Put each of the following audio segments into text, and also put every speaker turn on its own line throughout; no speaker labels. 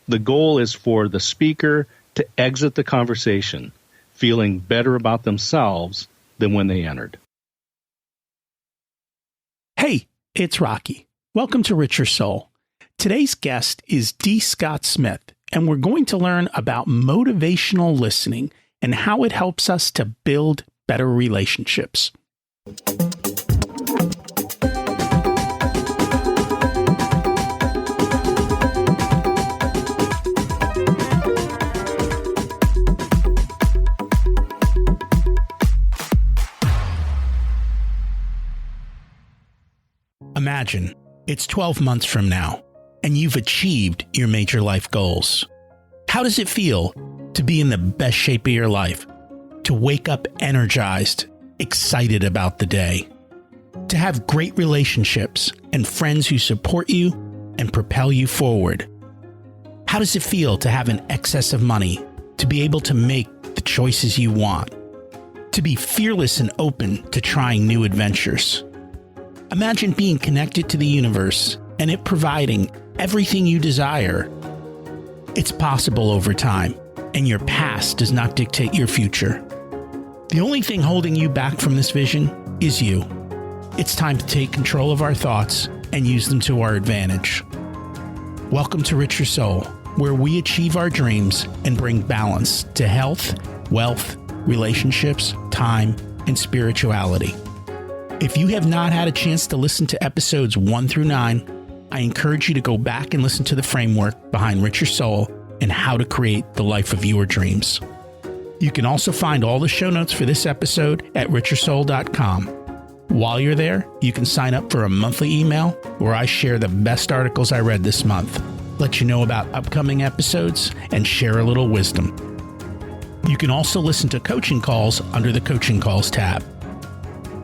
The goal is for the speaker to exit the conversation feeling better about themselves than when they entered.
Hey, it's Rocky. Welcome to Richer Soul. Today's guest is D. Scott Smith, and we're going to learn about motivational listening and how it helps us to build better relationships. Imagine it's 12 months from now, and you've achieved your major life goals. How does it feel to be in the best shape of your life? To wake up energized, excited about the day? To have great relationships and friends who support you and propel you forward? How does it feel to have an excess of money, to be able to make the choices you want? To be fearless and open to trying new adventures? Imagine being connected to the universe and it providing everything you desire. It's possible over time, and your past does not dictate your future. The only thing holding you back from this vision is you. It's time to take control of our thoughts and use them to our advantage. Welcome to Richer Soul, where we achieve our dreams and bring balance to health, wealth, relationships, time, and spirituality. If you have not had a chance to listen to episodes 1 through 9, I encourage you to go back and listen to the framework behind Richer Soul and how to create the life of your dreams. You can also find all the show notes for this episode at richersoul.com. While you're there, you can sign up for a monthly email where I share the best articles I read this month, let you know about upcoming episodes, and share a little wisdom. You can also listen to coaching calls under the Coaching Calls tab.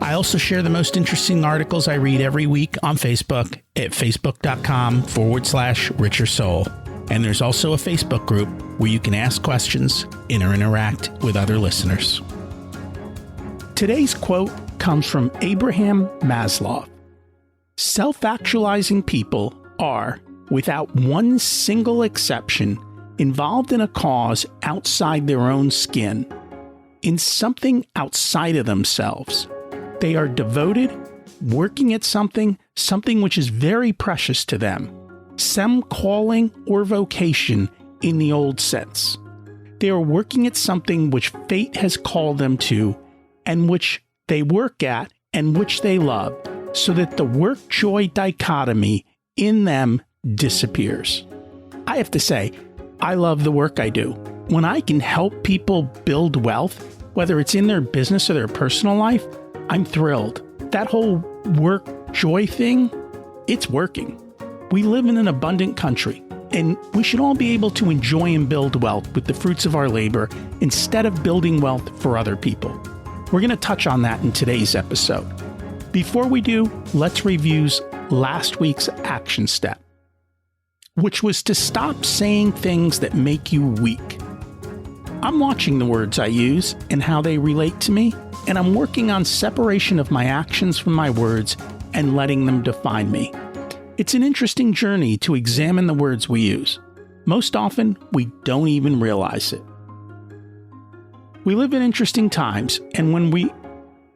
I also share the most interesting articles I read every week on Facebook at facebook.com/Richer Soul. And there's also a Facebook group where you can ask questions and interact with other listeners. Today's quote comes from Abraham Maslow. Self-actualizing people are, without one single exception, involved in a cause outside their own skin, in something outside of themselves. They are devoted, working at something which is very precious to them, some calling or vocation in the old sense. They are working at something which fate has called them to, and which they work at and which they love, so that the work-joy dichotomy in them disappears. I have to say, I love the work I do. When I can help people build wealth, whether it's in their business or their personal life, I'm thrilled. That whole work joy thing, it's working. We live in an abundant country, and we should all be able to enjoy and build wealth with the fruits of our labor instead of building wealth for other people. We're going to touch on that in today's episode. Before we do, let's review last week's action step, which was to stop saying things that make you weak. I'm watching the words I use and how they relate to me, and I'm working on separation of my actions from my words and letting them define me. It's an interesting journey to examine the words we use. Most often, we don't even realize it. We live in interesting times, and when we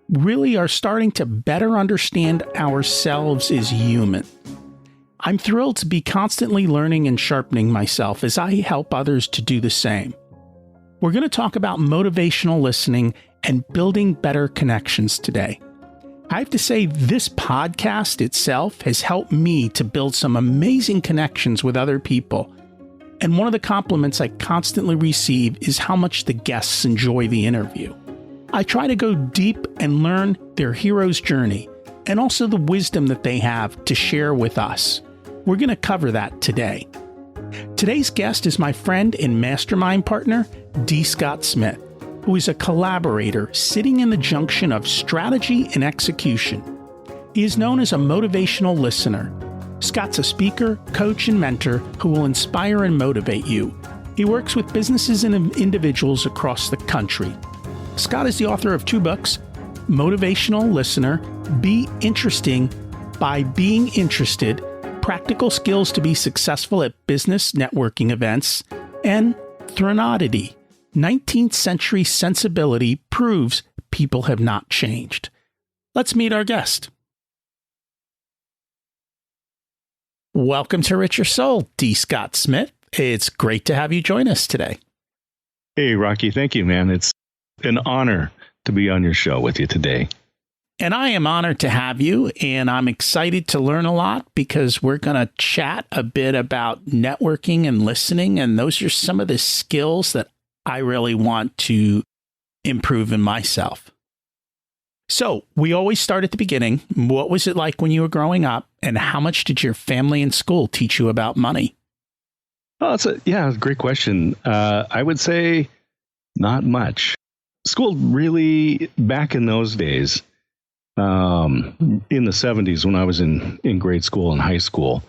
really are starting to better understand ourselves as human, I'm thrilled to be constantly learning and sharpening myself as I help others to do the same. We're going to talk about motivational listening and building better connections today. I have to say, this podcast itself has helped me to build some amazing connections with other people. And one of the compliments I constantly receive is how much the guests enjoy the interview. I try to go deep and learn their hero's journey and also the wisdom that they have to share with us. We're going to cover that today. Today's guest is my friend and mastermind partner, D. Scott Smith, who is a collaborator sitting in the junction of strategy and execution. He is known as a motivational listener. Scott's a speaker, coach, and mentor who will inspire and motivate you. He works with businesses and individuals across the country. Scott is the author of 2 books, Motivational Listener, Be Interesting by Being Interested, practical skills to be successful at business networking events, and Threnodity, 19th century sensibility proves people have not changed. Let's meet our guest. Welcome to Richer Soul, D. Scott Smith. It's great to have you join us today.
Hey, Rocky. Thank you, man. It's an honor to be on your show with you today.
And I am honored to have you, and I'm excited to learn a lot because we're going to chat a bit about networking and listening, and those are some of the skills that I really want to improve in myself. So we always start at the beginning. What was it like when you were growing up, and how much did your family and school teach you about money?
Oh, it's a great question. I would say not much. School really, back in those days, in the 70s when I was in grade school and high school,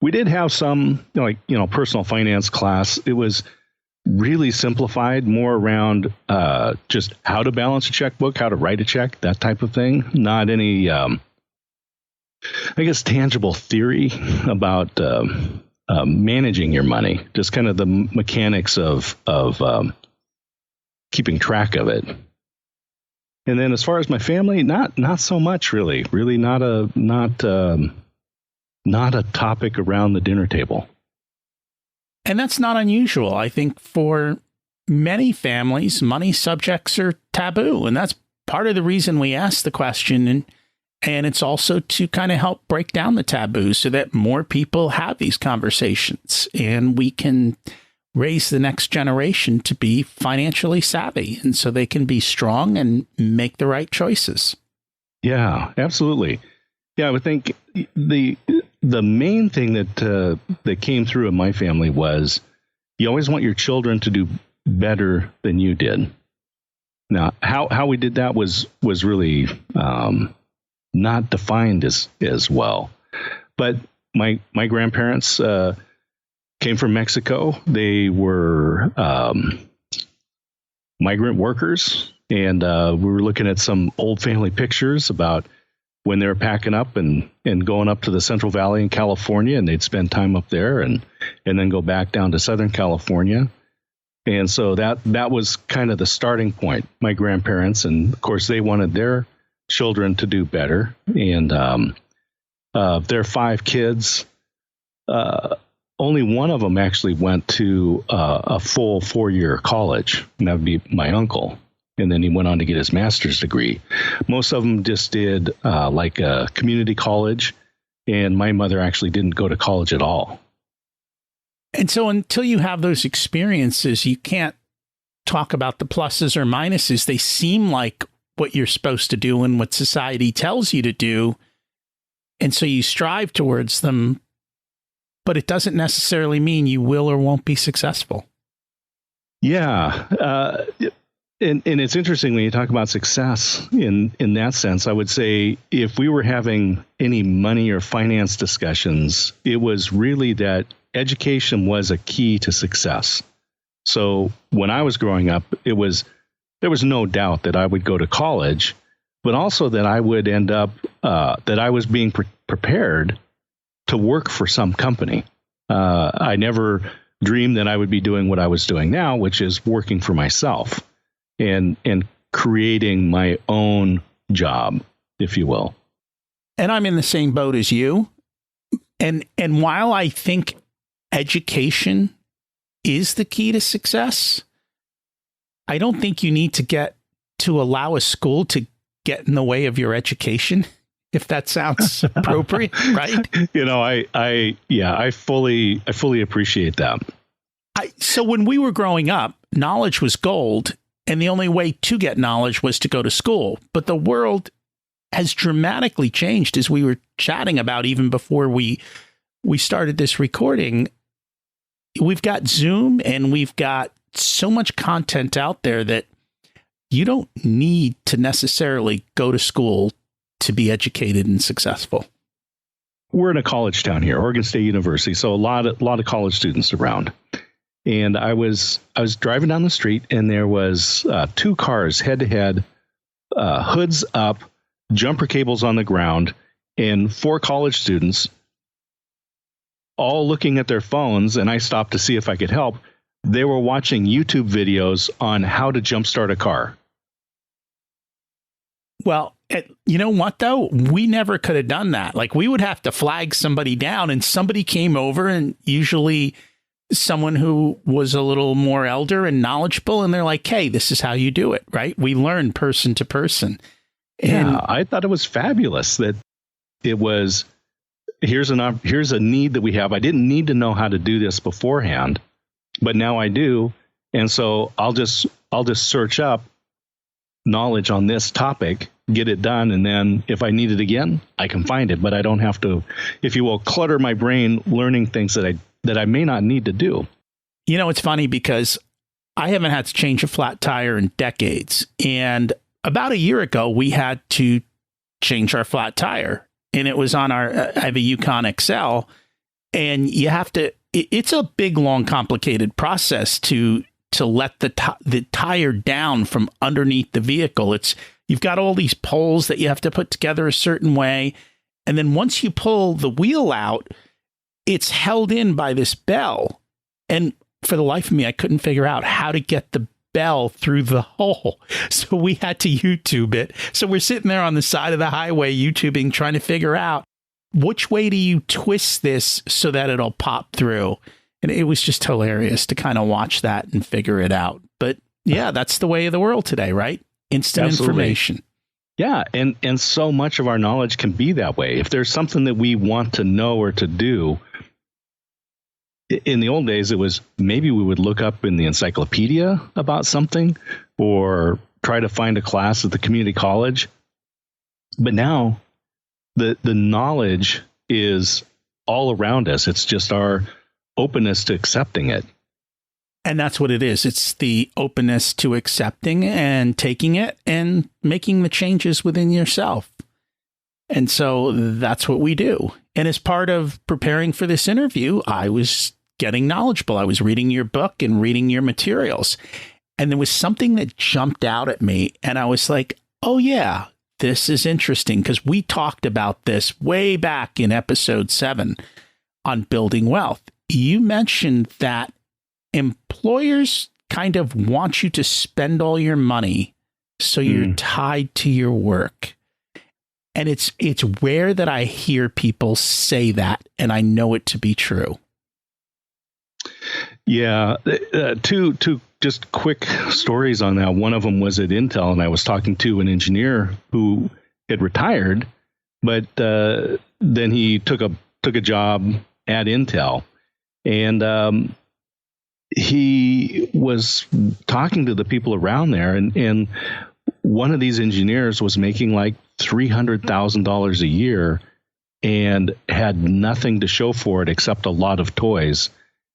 we did have some, personal finance class. It was really simplified, more around just how to balance a checkbook, how to write a check, that type of thing. Not any, tangible theory about managing your money. Just kind of the mechanics of keeping track of it. And then as far as my family, not so much really. Really not a topic around the dinner table.
And that's not unusual. I think for many families, money subjects are taboo. And that's part of the reason we ask the question. And it's also to kind of help break down the taboo so that more people have these conversations and we can raise the next generation to be financially savvy. And so they can be strong and make the right choices. Yeah,
absolutely. Yeah, I would think the main thing that came through in my family was you always want your children to do better than you did. Now, how we did that was really not defined as well. But my grandparents came from Mexico. They were migrant workers, and we were looking at some old family pictures about when they were packing up and going up to the Central Valley in California, and they'd spend time up there and then go back down to Southern California. And so that was kind of the starting point, my grandparents. And of course, they wanted their children to do better. And their 5 kids, only one of them actually went to a full 4-year college, and that would be my uncle. And then he went on to get his master's degree. Most of them just did like a community college, and my mother actually didn't go to college at all.
And so until you have those experiences, you can't talk about the pluses or minuses. They seem like what you're supposed to do and what society tells you to do. And so you strive towards them, but it doesn't necessarily mean you will or won't be successful.
Yeah. And it's interesting when you talk about success in that sense. I would say if we were having any money or finance discussions, it was really that education was a key to success. So when I was growing up, there was no doubt that I would go to college, but also that I would end up, that I was being prepared to work for some company. I never dreamed that I would be doing what I was doing now, which is working for myself. And creating my own job, if you will.
And I'm in the same boat as you. And while I think education is the key to success, I don't think you need to allow a school to get in the way of your education, if that sounds appropriate, right?
I fully appreciate that.
So when we were growing up, knowledge was gold. And the only way to get knowledge was to go to school. But the world has dramatically changed, as we were chatting about even before we started this recording. We've got Zoom and we've got so much content out there that you don't need to necessarily go to school to be educated and successful.
We're in a college town here, Oregon State University, so a lot of college students around. And I was driving down the street, and there was 2 cars head to head, hoods up, jumper cables on the ground, and 4 college students all looking at their phones, and I stopped to see if I could help. They were watching YouTube videos on how to jumpstart a car.
Well, you know what, though? We never could have done that. Like, we would have to flag somebody down, and somebody came over, and usually someone who was a little more elder and knowledgeable, and they're like, hey, this is how you do it, right? We learn person to person. And
yeah, I thought it was fabulous that it was, here's a need that we have. I didn't need to know how to do this beforehand, but now I do. And so I'll just search up knowledge on this topic, get it done, and then if I need it again, I can find it. But I don't have to, if you will, clutter my brain learning things that I may not need to do.
You know, it's funny because I haven't had to change a flat tire in decades. And about a year ago, we had to change our flat tire. And it was on I have a Yukon XL. And you have to, it's a big, long, complicated process to let the tire down from underneath the vehicle. You've got all these poles that you have to put together a certain way. And then once you pull the wheel out, it's held in by this bell. And for the life of me, I couldn't figure out how to get the bell through the hole. So we had to YouTube it. So we're sitting there on the side of the highway, YouTubing, trying to figure out which way do you twist this so that it'll pop through. And it was just hilarious to kind of watch that and figure it out. But yeah, that's the way of the world today, right? Instant information.
Yeah. And so much of our knowledge can be that way. If there's something that we want to know or to do, in the old days, it was maybe we would look up in the encyclopedia about something or try to find a class at the community college. But now the knowledge is all around us. It's just our openness to accepting it.
And that's what it is. It's the openness to accepting and taking it and making the changes within yourself. And so that's what we do. And as part of preparing for this interview, I was getting knowledgeable. I was reading your book and reading your materials. And there was something that jumped out at me. And I was like, oh, yeah, this is interesting, because we talked about this way back in episode 7 on building wealth. You mentioned that employers kind of want you to spend all your money, so you're tied to your work. And it's rare that I hear people say that, and I know it to be true.
Yeah, two just quick stories on that. One of them was at Intel, and I was talking to an engineer who had retired, but then he took a job at Intel, and he was talking to the people around there, and one of these engineers was making like $300,000 a year and had nothing to show for it except a lot of toys.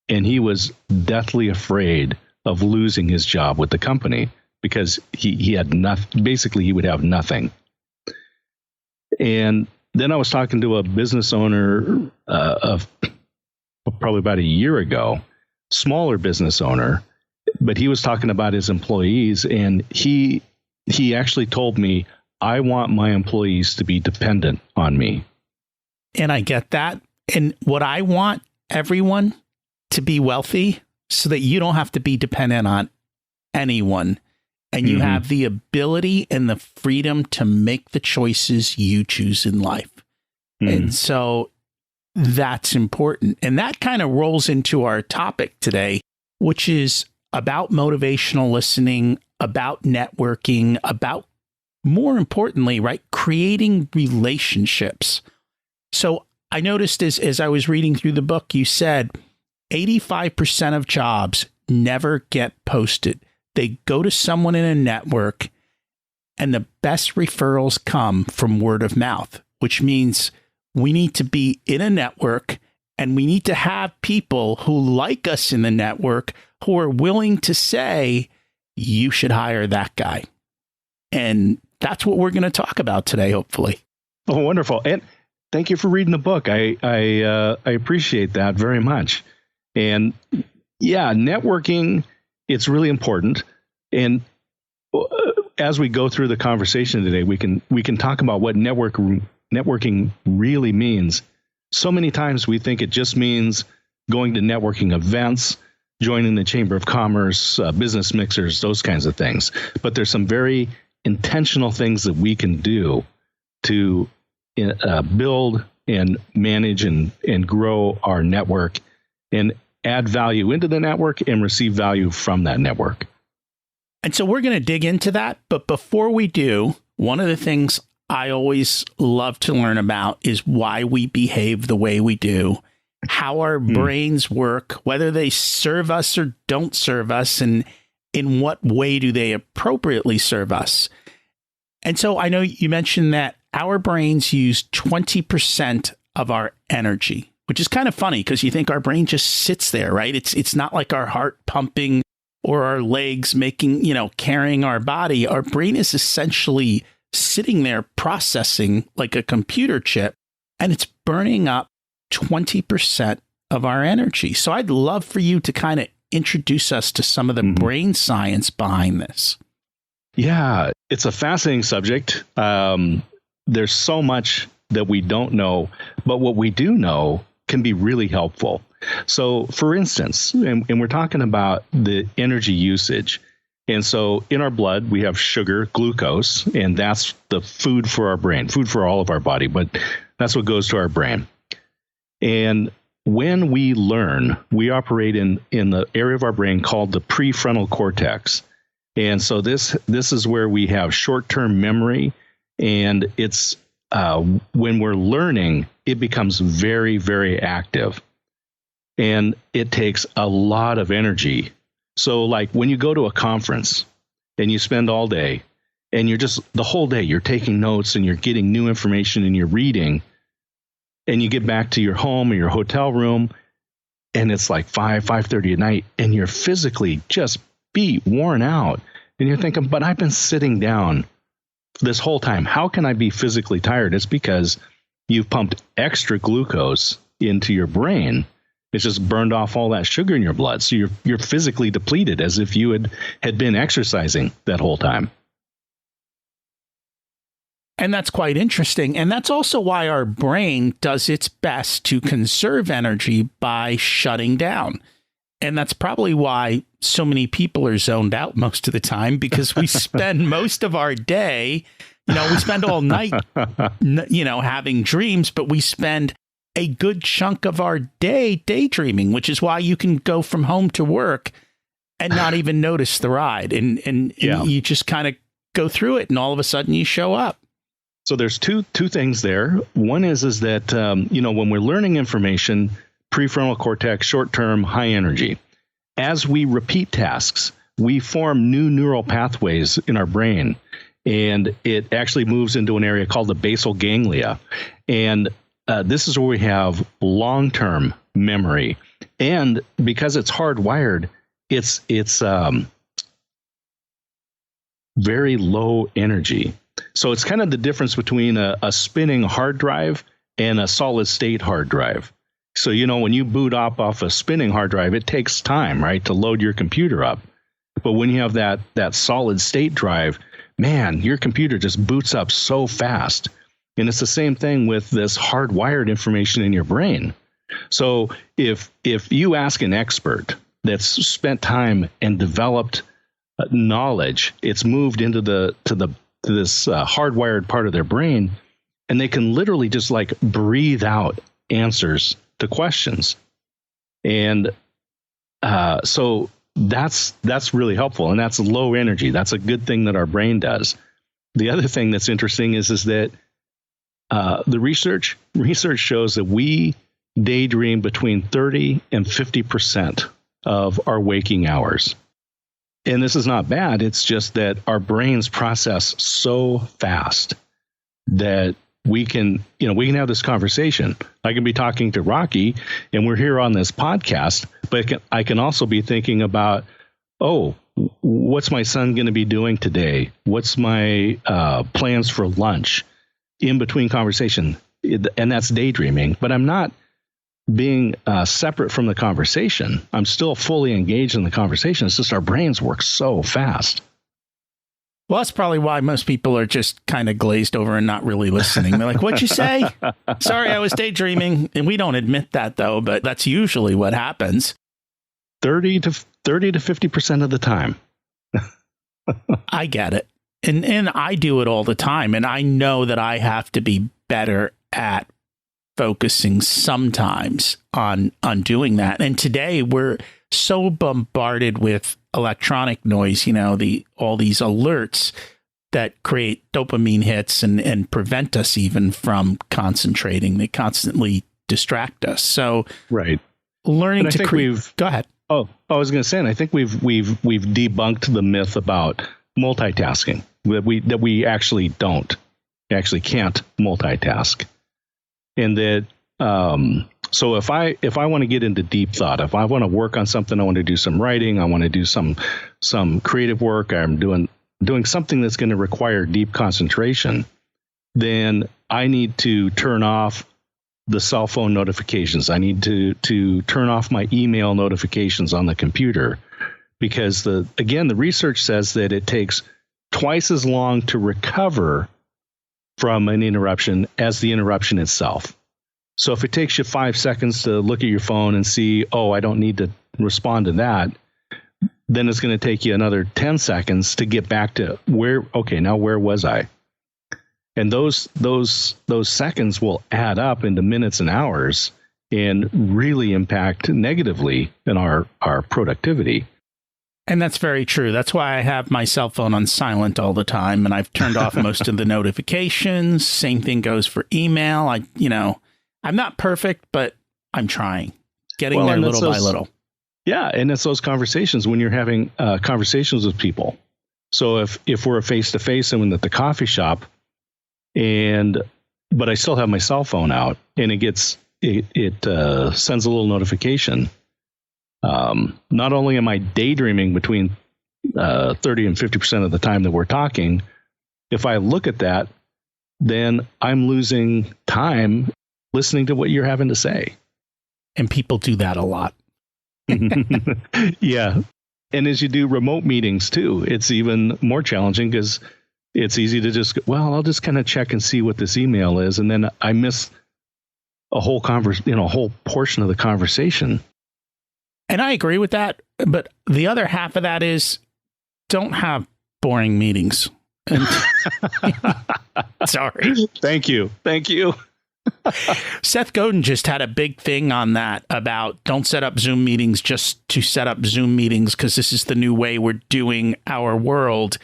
And he was deathly afraid of losing his job with the company because he had nothing. Basically, he would have nothing. And then I was talking to a business owner of probably about a year ago, smaller business owner, but he was talking about his employees, and he actually told me, I want my employees to be dependent on me.
And I get that. And what I want everyone to be wealthy so that you don't have to be dependent on anyone, and you have the ability and the freedom to make the choices you choose in life. And so that's important. And that kind of rolls into our topic today, which is about motivational listening, about networking, about, more importantly, right, creating relationships. So I noticed as I was reading through the book, you said 85% of jobs never get posted. They go to someone in a network, and the best referrals come from word of mouth, which means we need to be in a network, and we need to have people who like us in the network who are willing to say, you should hire that guy. And that's what we're going to talk about today, hopefully.
Oh, wonderful. And thank you for reading the book. I appreciate that very much. And yeah, networking, it's really important. And as we go through the conversation today, we can talk about what networking really means. so many times we think it just means going to networking events, joining the Chamber of Commerce, business mixers, those kinds of things. But there's some very intentional things that we can do to build and manage and grow our network and add value into the network and receive value from that network.
And so we're going to dig into that. But before we do, one of the things I always love to learn about is why we behave the way we do, how our brains work, whether they serve us or don't serve us, and in what way do they appropriately serve us. And so I know you mentioned that our brains use 20% of our energy, which is kind of funny because you think our brain just sits there, right? It's not like our heart pumping or our legs making, carrying our body. Our brain is essentially sitting there processing like a computer chip, and it's burning up 20% of our energy. So I'd love for you to kind of introduce us to some of the brain science behind this.
Yeah, it's a fascinating subject. There's so much that we don't know, but what we do know can be really helpful. So, for instance, and we're talking about the energy usage. And so in our blood, we have sugar, glucose, and that's the food for our brain, food for all of our body, but that's what goes to our brain. And when we learn, we operate in the area of our brain called the prefrontal cortex. And so this is where we have short-term memory, and it's when we're learning, it becomes very, very active. And it takes a lot of energy. So like when you go to a conference and you spend all day and you're just the whole day, you're taking notes and you're getting new information and you're reading, and you get back to your home or your hotel room and it's like 5:30 at night and you're physically just beat, worn out. And you're thinking, but I've been sitting down this whole time. How can I be physically tired? It's because you've pumped extra glucose into your brain. It's just burned off all that sugar in your blood. So you're physically depleted as if you had been exercising that whole time.
And that's quite interesting. And that's also why our brain does its best to conserve energy by shutting down. And that's probably why so many people are zoned out most of the time, because we spend most of our day, we spend all night, having dreams, but we spend a good chunk of our day daydreaming, which is why you can go from home to work and not even notice the ride. And you just kind of go through it and all of a sudden you show up.
So there's two things there. One is that, when we're learning information, prefrontal cortex, short-term, high energy. As we repeat tasks, we form new neural pathways in our brain, and it actually moves into an area called the basal ganglia. And this is where we have long-term memory. And because it's hardwired, it's very low energy. So it's kind of the difference between a spinning hard drive and a solid state hard drive. So, when you boot up off a spinning hard drive, it takes time, right, to load your computer up. But when you have that solid state drive, man, your computer just boots up so fast. And it's the same thing with this hardwired information in your brain. So if you ask an expert that's spent time and developed knowledge, it's moved into this hardwired part of their brain, and they can literally just like breathe out answers to questions. And so that's really helpful, and that's low energy. That's a good thing that our brain does. The other thing that's interesting is that the research shows that we daydream between 30 and 50% of our waking hours. And this is not bad. It's just that our brains process so fast that we can have this conversation. I can be talking to Rocky and we're here on this podcast, but I can also be thinking about, what's my son going to be doing today? What's my plans for lunch in between conversation? And that's daydreaming, but I'm not being separate from the conversation. I'm still fully engaged in the conversation. It's just our brains work so fast.
Well, that's probably why most people are just kind of glazed over and not really listening. They're like, what'd you say? Sorry, I was daydreaming. And we don't admit that, though, but that's usually what happens.
30 to 50% of the time.
I get it. And I do it all the time. And I know that I have to be better at focusing sometimes on doing that. And today we're so bombarded with electronic noise, all these alerts that create dopamine hits and prevent us even from concentrating. They constantly distract us. So
right.
Learning to create. Go ahead.
Oh, I was going to say, and I think we've debunked the myth about multitasking, that we actually can't multitask. And that so if I want to get into deep thought, if I want to work on something, I want to do some writing, I want to do some creative work, I'm doing something that's going to require deep concentration, then I need to turn off the cell phone notifications. I need to turn off my email notifications on the computer, because the research says that it takes twice as long to recover from an interruption as the interruption itself. So if it takes you 5 seconds to look at your phone and see, oh, I don't need to respond to that, then it's going to take you another 10 seconds to get back to where was I? And those seconds will add up into minutes and hours and really impact negatively in our productivity.
And that's very true. That's why I have my cell phone on silent all the time, and I've turned off most of the notifications. Same thing goes for email. I'm not perfect, but I'm trying, getting there little by little.
Yeah, and it's those conversations when you're having conversations with people. So if we're face to face and at the coffee shop, but I still have my cell phone out, and it sends a little notification. Not only am I daydreaming between 30 and 50% of the time that we're talking, if I look at that, then I'm losing time listening to what you're having to say.
And people do that a lot.
Yeah. And as you do remote meetings too, it's even more challenging, because it's easy to just, I'll just kind of check and see what this email is. And then I miss a whole whole portion of the conversation.
And I agree with that. But the other half of that is, don't have boring meetings. Sorry.
Thank you.
Seth Godin just had a big thing on that about don't set up Zoom meetings just to set up Zoom meetings, because this is the new way we're doing our world.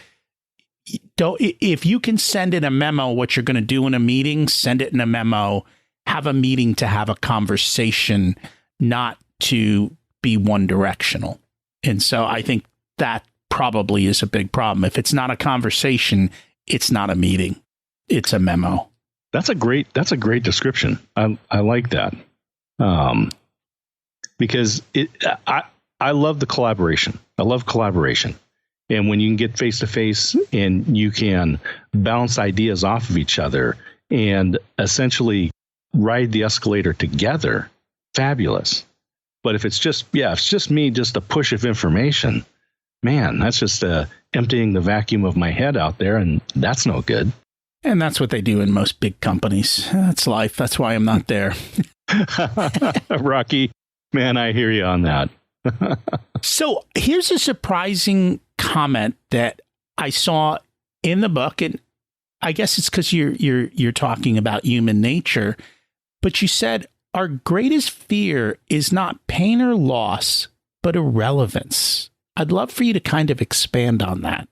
If you can send in a memo what you're going to do in a meeting, send it in a memo. Have a meeting to have a conversation, not to be one directional. And so I think that probably is a big problem. If it's not a conversation, it's not a meeting. It's a memo.
That's a great description. I like that. Because I love the collaboration. I love collaboration. And when you can get face to face and you can bounce ideas off of each other and essentially ride the escalator together, fabulous. But if it's just me, just a push of information, man, that's just emptying the vacuum of my head out there, and that's no good.
And that's what they do in most big companies. That's life. That's why I'm not there.
Rocky, man, I hear you on that.
So here's a surprising comment that I saw in the book, and I guess it's because you're talking about human nature, but you said our greatest fear is not pain or loss, but irrelevance. I'd love for you to kind of expand on that.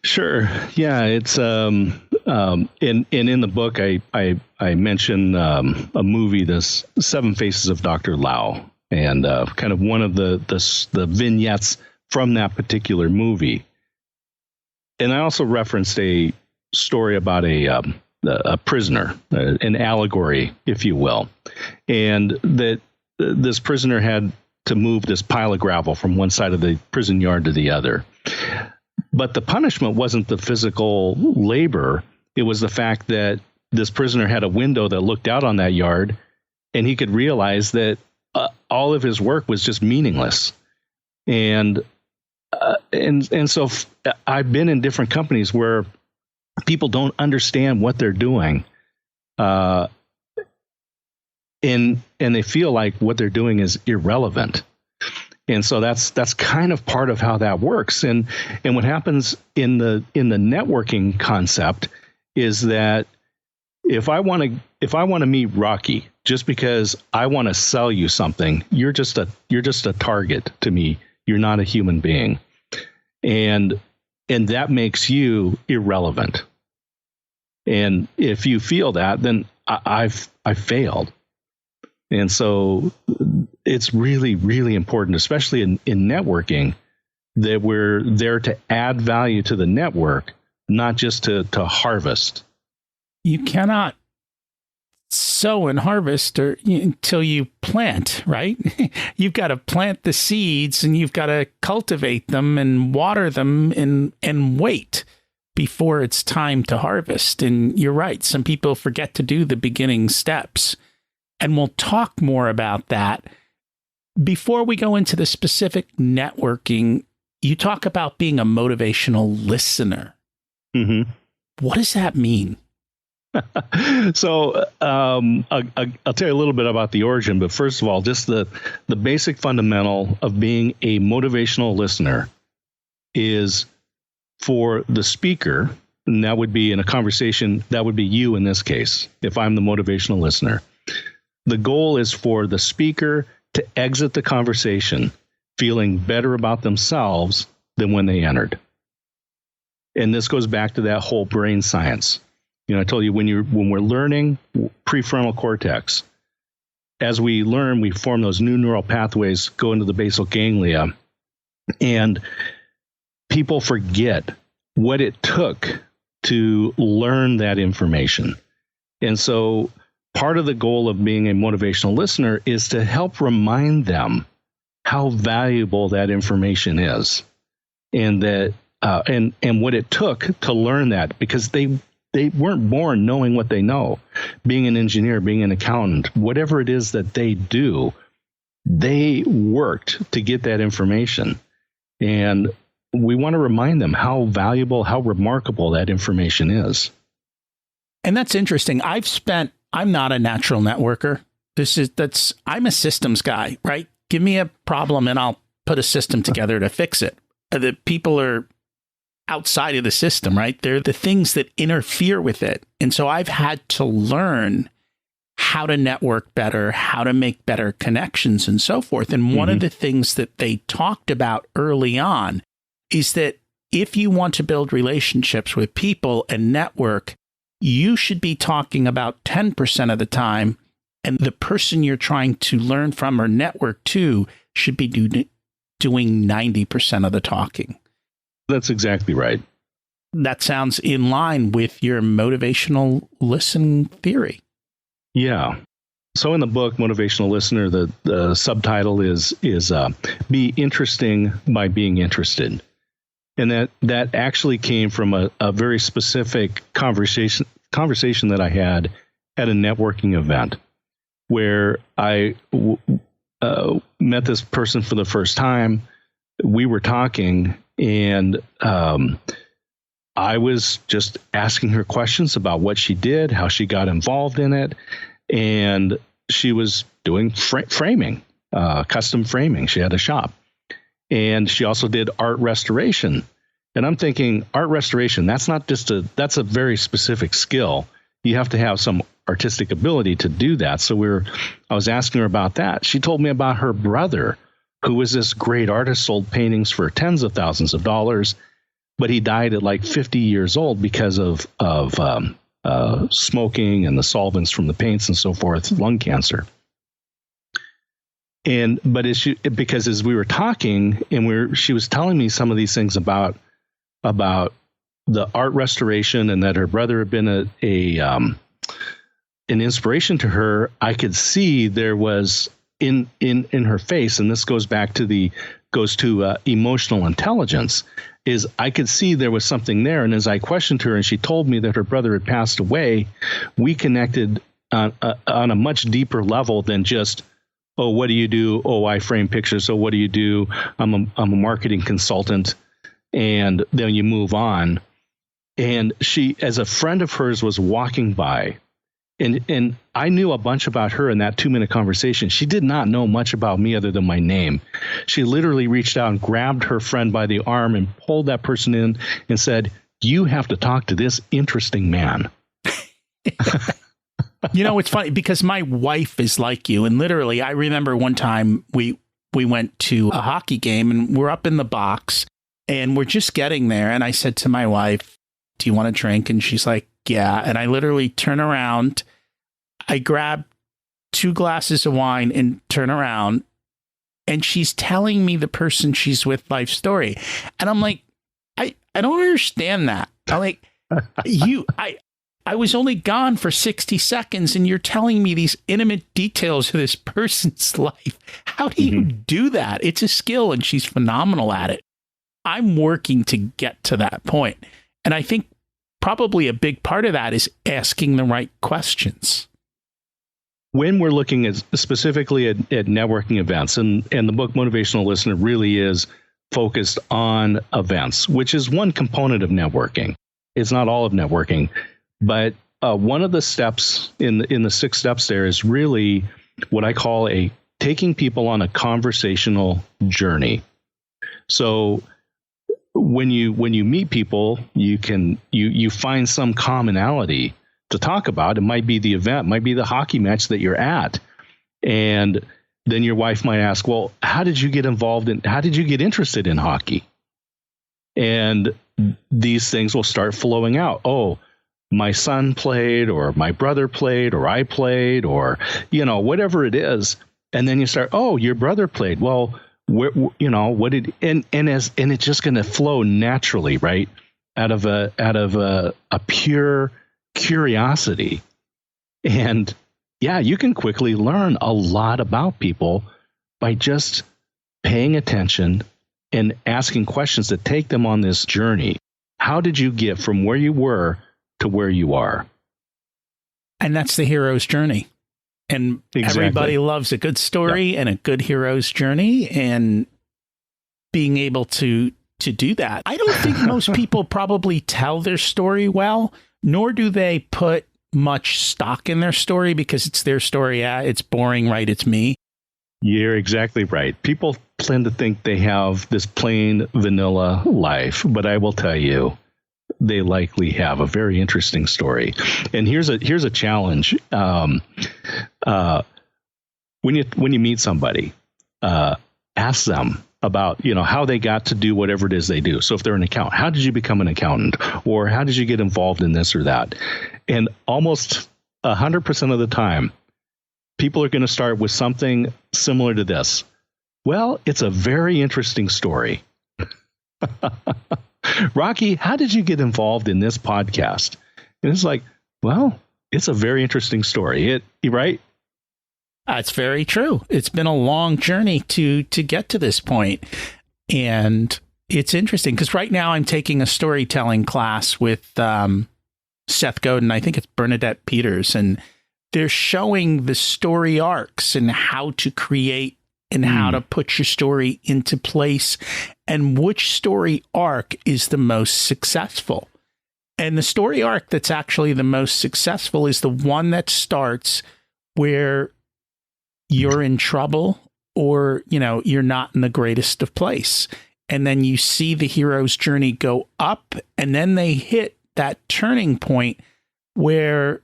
Sure. Yeah, it's in the book I mention a movie, this Seven Faces of Dr. Lao, and kind of one of the vignettes from that particular movie. And I also referenced a story about a prisoner, an allegory, if you will, and that this prisoner had to move this pile of gravel from one side of the prison yard to the other. But the punishment wasn't the physical labor. It was the fact that this prisoner had a window that looked out on that yard, and he could realize that all of his work was just meaningless. And so I've been in different companies where people don't understand what they're doing, and they feel like what they're doing is irrelevant. And so that's kind of part of how that works. And what happens in the networking concept is that if I want to meet Rocky just because I want to sell you something, you're just a target to me. You're not a human being. And that makes you irrelevant. And if you feel that, then I've failed. And so it's really, really important, especially in networking, that we're there to add value to the network, not just to harvest.
You cannot sow and harvest until you plant, right? You've got to plant the seeds and you've got to cultivate them and water them and wait before it's time to harvest. And you're right. Some people forget to do the beginning steps. And we'll talk more about that. Before we go into the specific networking, you talk about being a motivational listener.
Mm-hmm.
What does that mean?
So I'll tell you a little bit about the origin, but first of all, just the basic fundamental of being a motivational listener is for the speaker, and that would be in a conversation, that would be you in this case, if I'm the motivational listener. The goal is for the speaker to exit the conversation feeling better about themselves than when they entered. And this goes back to that whole brain science. You know, I told you when we're learning prefrontal cortex, as we learn, we form those new neural pathways, go into the basal ganglia, and people forget what it took to learn that information. And so part of the goal of being a motivational listener is to help remind them how valuable that information is, and that and what it took to learn that, because they weren't born knowing what they know. Being an engineer, being an accountant, whatever it is that they do, they worked to get that information. And we want to remind them how valuable, how remarkable that information is.
And that's interesting. I'm not a natural networker. I'm a systems guy, right? Give me a problem and I'll put a system together to fix it. The people are outside of the system, right? They're the things that interfere with it. And so I've had to learn how to network better, how to make better connections and so forth. And one of the things that they talked about early on is that if you want to build relationships with people and network, you should be talking about 10% of the time, and the person you're trying to learn from or network to should be doing 90% of the talking.
That's exactly right.
That sounds in line with your motivational listen theory.
Yeah. So in the book, Motivational Listener, the subtitle is Be Interesting by Being Interested. And that actually came from a very specific conversation that I had at a networking event where I met this person for the first time. We were talking, and I was just asking her questions about what she did, how she got involved in it. And she was doing framing, custom framing. She had a shop. And she also did art restoration. And I'm thinking, art restoration, that's a very specific skill. You have to have some artistic ability to do that. So I was asking her about that. She told me about her brother, who was this great artist, sold paintings for tens of thousands of dollars, but he died at like 50 years old because of smoking and the solvents from the paints and so forth, lung cancer. Because as we were talking, and she was telling me some of these things about the art restoration, and that her brother had been an inspiration to her, I could see there was in her face, and this goes to emotional intelligence, is I could see there was something there. And as I questioned her and she told me that her brother had passed away, we connected on a much deeper level than just, oh, what do you do? Oh, I frame pictures. So what do you do? I'm a marketing consultant. And then you move on. And she, as a friend of hers, was walking by. And I knew a bunch about her in that 2-minute conversation. She did not know much about me other than my name. She literally reached out and grabbed her friend by the arm and pulled that person in and said, you have to talk to this interesting man.
You know, it's funny because my wife is like you. And literally, I remember one time we went to a hockey game and we're up in the box and we're just getting there. And I said to my wife, do you want a drink? And she's like, yeah. And I literally turn around. I grab 2 glasses of wine and turn around. And she's telling me the person she's with life story. And I'm like, I don't understand that. I'm like, I was only gone for 60 seconds and you're telling me these intimate details of this person's life. How do you do that? It's a skill and she's phenomenal at it. I'm working to get to that point. And I think probably a big part of that is asking the right questions.
When we're looking at specifically at networking events, and the book Motivational Listener really is focused on events, which is one component of networking. It's not all of networking, but one of the steps in the 6 steps there is really what I call taking people on a conversational journey. So when you meet people, you find some commonality to talk about. It might be the event, might be the hockey match that you're at. And then your wife might ask, well, how did you get interested in hockey? And these things will start flowing out. Oh, my son played, or my brother played, or I played, or, whatever it is. And then you start, oh, your brother played. Well, what did, and it's just going to flow naturally, right? Out of a pure curiosity. And yeah, you can quickly learn a lot about people by just paying attention and asking questions that take them on this journey. How did you get from where you were to where you are? And
that's the hero's journey. And everybody loves a good story and a good hero's journey, and being able to do that. I don't think most people probably tell their story well, nor do they put much stock in their story because it's their story. Yeah, it's boring, right? It's me.
You're exactly right. People tend to think they have this plain vanilla life, but I will tell you, they likely have a very interesting story. And here's a challenge. When you meet somebody, ask them about, how they got to do whatever it is they do. So if they're an accountant, how did you become an accountant? Or how did you get involved in this or that? And almost 100% of the time, people are going to start with something similar to this. Well, it's a very interesting story. Rocky, how did you get involved in this podcast? And it's like, well, it's a very interesting story. Right?
That's very true. It's been a long journey to get to this point. And it's interesting because right now I'm taking a storytelling class with Seth Godin. I think it's Bernadette Peters. And they're showing the story arcs and how to create and how to put your story into place and which story arc is the most successful. And the story arc that's actually the most successful is the one that starts where you're in trouble or, you're not in the greatest of place. And then you see the hero's journey go up, and then they hit that turning point where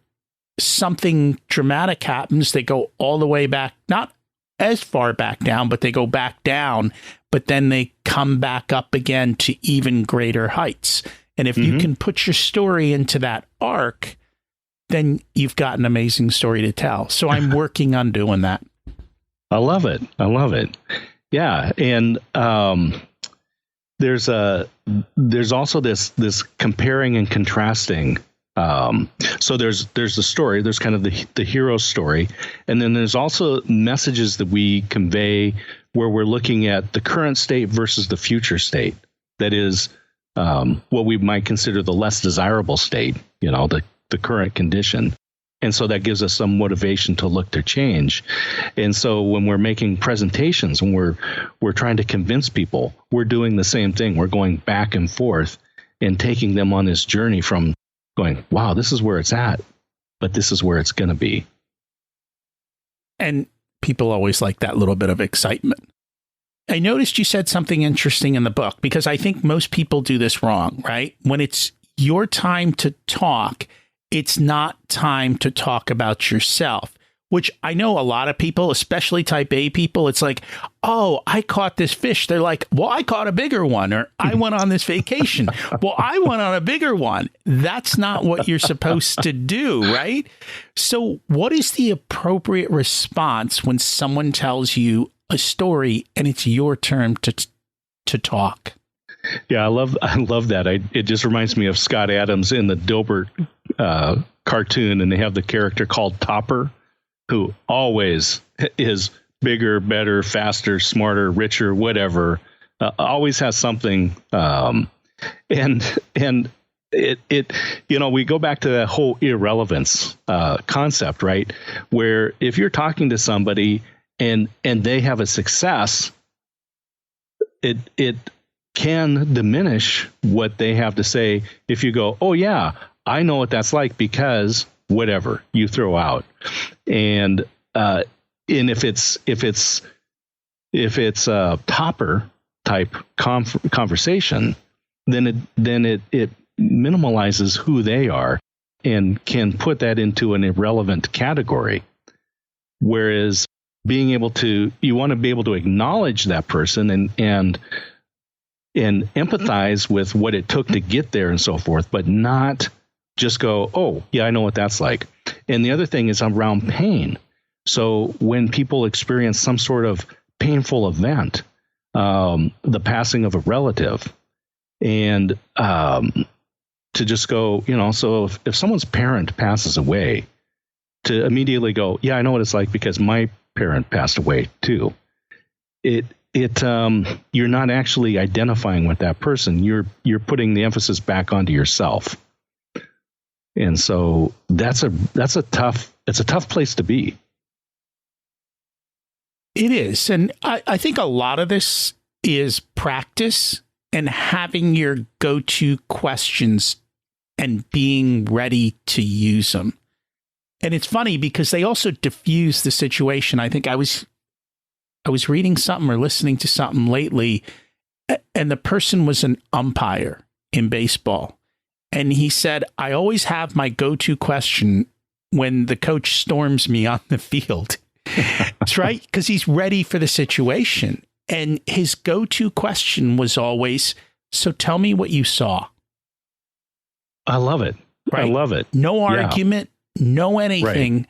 something dramatic happens. They go all the way back, not as far back down, but they go back down, but then they come back up again to even greater heights. And if you can put your story into that arc, then you've got an amazing story to tell. So I'm working on doing that.
I love it. Yeah. And there's also this comparing and contrasting. So there's the story, there's kind of the hero story. And then there's also messages that we convey where we're looking at the current state versus the future state. That is what we might consider the less desirable state, the current condition. And so that gives us some motivation to look to change. And so when we're making presentations and we're trying to convince people, we're doing the same thing. We're going back and forth and taking them on this journey from going, wow, this is where it's at, but this is where it's going to be.
And people always like that little bit of excitement. I noticed you said something interesting in the book, because I think most people do this wrong, right? When it's your time to talk, it's not time to talk about yourself, which I know a lot of people, especially type A people, it's like, oh, I caught this fish. They're like, well, I caught a bigger one, or I went on this vacation. Well, I went on a bigger one. That's not what you're supposed to do, right? So what is the appropriate response when someone tells you a story and it's your turn to talk?
Yeah, I love that. It just reminds me of Scott Adams in the Dilbert cartoon, and they have the character called Topper, who always is bigger, better, faster, smarter, richer, whatever. Always has something, and it we go back to that whole irrelevance concept, right? Where if you're talking to somebody and they have a success, it can diminish what they have to say if you go, oh yeah, I know what that's like because whatever you throw out. And if it's a Topper type conversation, then it minimalizes who they are and can put that into an irrelevant category. Whereas you want to be able to acknowledge that person and empathize with what it took to get there and so forth, but not just go, oh, yeah, I know what that's like. And the other thing is around pain. So when people experience some sort of painful event, the passing of a relative, and to just go, so if someone's parent passes away, to immediately go, yeah, I know what it's like because my parent passed away too. You're not actually identifying with that person. You're putting the emphasis back onto yourself. And so it's a tough place to be.
It is. And I think a lot of this is practice and having your go-to questions and being ready to use them. And it's funny because they also diffuse the situation. I think I was reading something or listening to something lately, and the person was an umpire in baseball. And he said, I always have my go-to question when the coach storms me on the field. That's right, because he's ready for the situation. And his go-to question was always, so tell me what you saw.
I love it. Right. I love it.
No argument, no anything.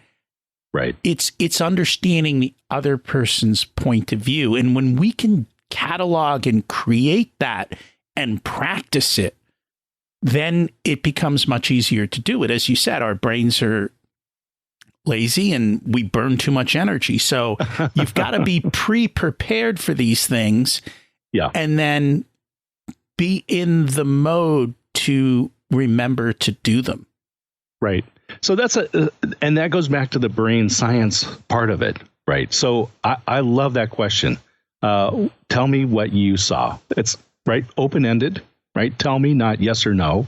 Right.
It's understanding the other person's point of view. And when we can catalog and create that and practice it, then it becomes much easier to do it. As you said, our brains are lazy and we burn too much energy. So you've got to be pre-prepared for these things.
Yeah.
And then be in the mode to remember to do them.
Right. So and that goes back to the brain science part of it. Right. So I love that question. Tell me what you saw. It's right. Open-ended. Right. Tell me, not yes or no.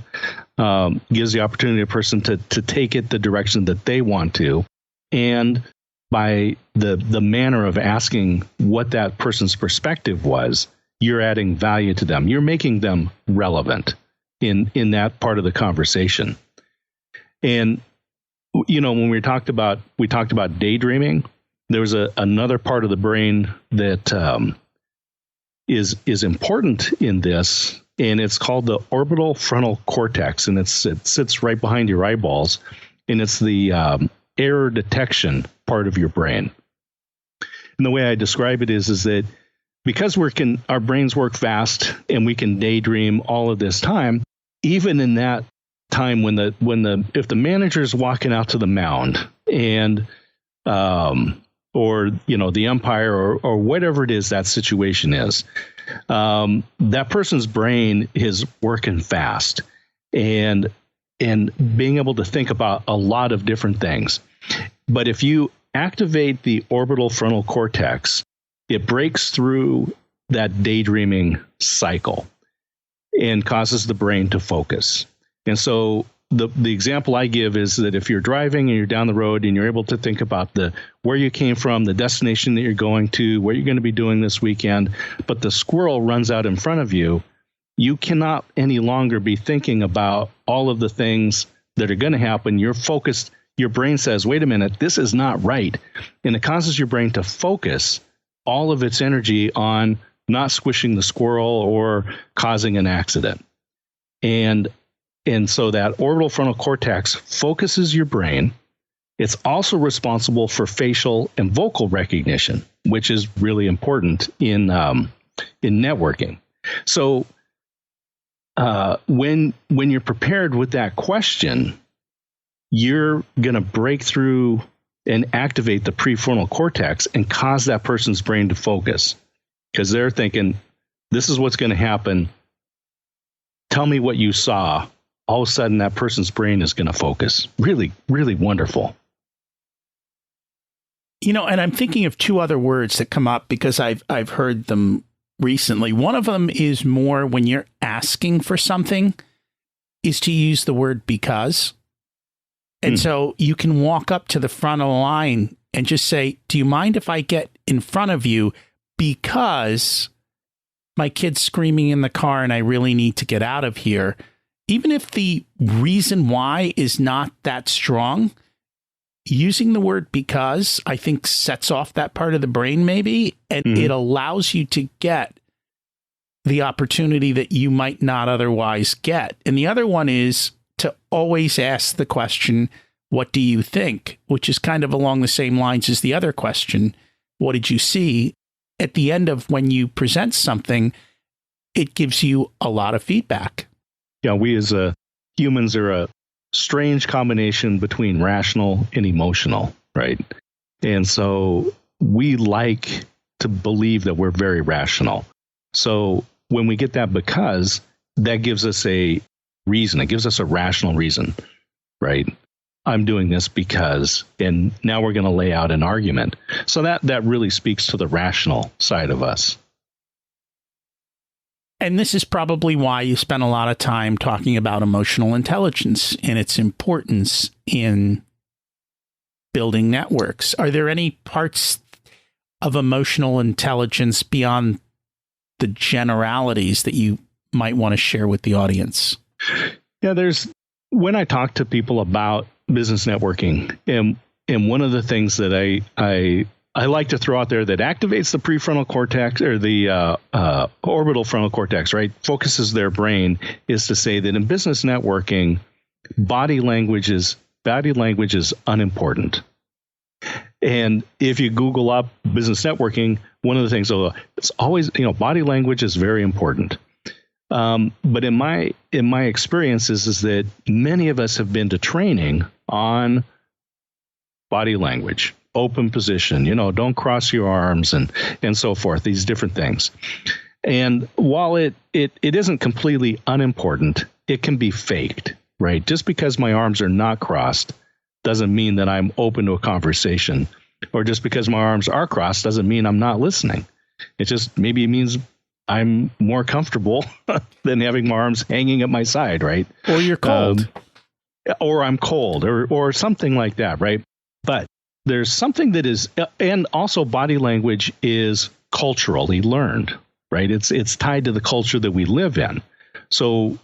Gives the opportunity to a person to take it the direction that they want to. And by the manner of asking what that person's perspective was, you're adding value to them. You're making them relevant in that part of the conversation. And, when we talked about daydreaming, there was another part of the brain that is important in this. And it's called the orbital frontal cortex, and it sits right behind your eyeballs, and it's the error detection part of your brain. And the way I describe it is that because our brains work fast and we can daydream all of this time, even in that time if the manager's walking out to the mound and or the umpire or whatever it is that situation is, that person's brain is working fast, and and being able to think about a lot of different things. But if you activate the orbital frontal cortex, it breaks through that daydreaming cycle and causes the brain to focus. And so the example I give is that if you're driving and you're down the road and you're able to think about where you came from, the destination that you're going to, what you're going to be doing this weekend, but the squirrel runs out in front of you, you cannot any longer be thinking about all of the things that are going to happen. You're focused. Your brain says, wait a minute, this is not right. And it causes your brain to focus all of its energy on not squishing the squirrel or causing an accident. And so that orbital frontal cortex focuses your brain. It's also responsible for facial and vocal recognition, which is really important in networking. So when you're prepared with that question, you're going to break through and activate the prefrontal cortex and cause that person's brain to focus, because they're thinking, this is what's going to happen. Tell me what you saw. All of a sudden, that person's brain is going to focus. Really, really wonderful.
And I'm thinking of two other words that come up because I've heard them recently. One of them is more when you're asking for something, is to use the word because. And so you can walk up to the front of the line and just say, do you mind if I get in front of you because my kid's screaming in the car and I really need to get out of here? Even if the reason why is not that strong, using the word because, I think, sets off that part of the brain maybe, and it allows you to get the opportunity that you might not otherwise get. And the other one is to always ask the question, what do you think? Which is kind of along the same lines as the other question, what did you see? At the end of when you present something, it gives you a lot of feedback.
Yeah, we as humans are a strange combination between rational and emotional, right? And so we like to believe that we're very rational. So when we get that because, that gives us a reason. It gives us a rational reason, right? I'm doing this because, and now we're going to lay out an argument. So that really speaks to the rational side of us.
And this is probably why you spend a lot of time talking about emotional intelligence and its importance in building networks. Are there any parts of emotional intelligence beyond the generalities that you might want to share with the audience?
Yeah, when I talk to people about business networking, and one of the things that I like to throw out there that activates the prefrontal cortex or the orbital frontal cortex, right, focuses their brain, is to say that in business networking, body language is unimportant. And if you Google up business networking, one of the things, it's always, body language is very important. But in my experience is that many of us have been to training on body language, open position, don't cross your arms and so forth, these different things. And while it isn't completely unimportant, it can be faked, right? Just because my arms are not crossed doesn't mean that I'm open to a conversation, or just because my arms are crossed doesn't mean I'm not listening. Maybe it means I'm more comfortable than having my arms hanging at my side, right?
Or you're cold.
Or I'm cold, or something like that, right? But there's something that is, and also body language is culturally learned, right? It's tied to the culture that we live in. So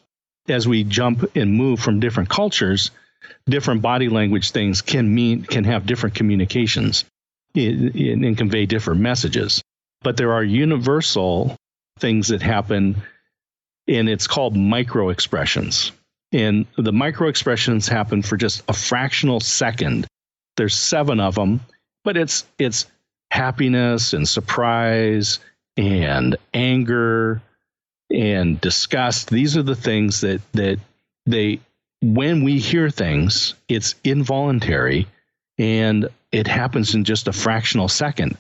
as we jump and move from different cultures, different body language things can have different communications and convey different messages. But there are universal things that happen, and it's called micro expressions. And the micro expressions happen for just a fractional second. There's 7 of them, but it's happiness and surprise and anger and disgust. These are the things that when we hear things, it's involuntary and it happens in just a fractional second.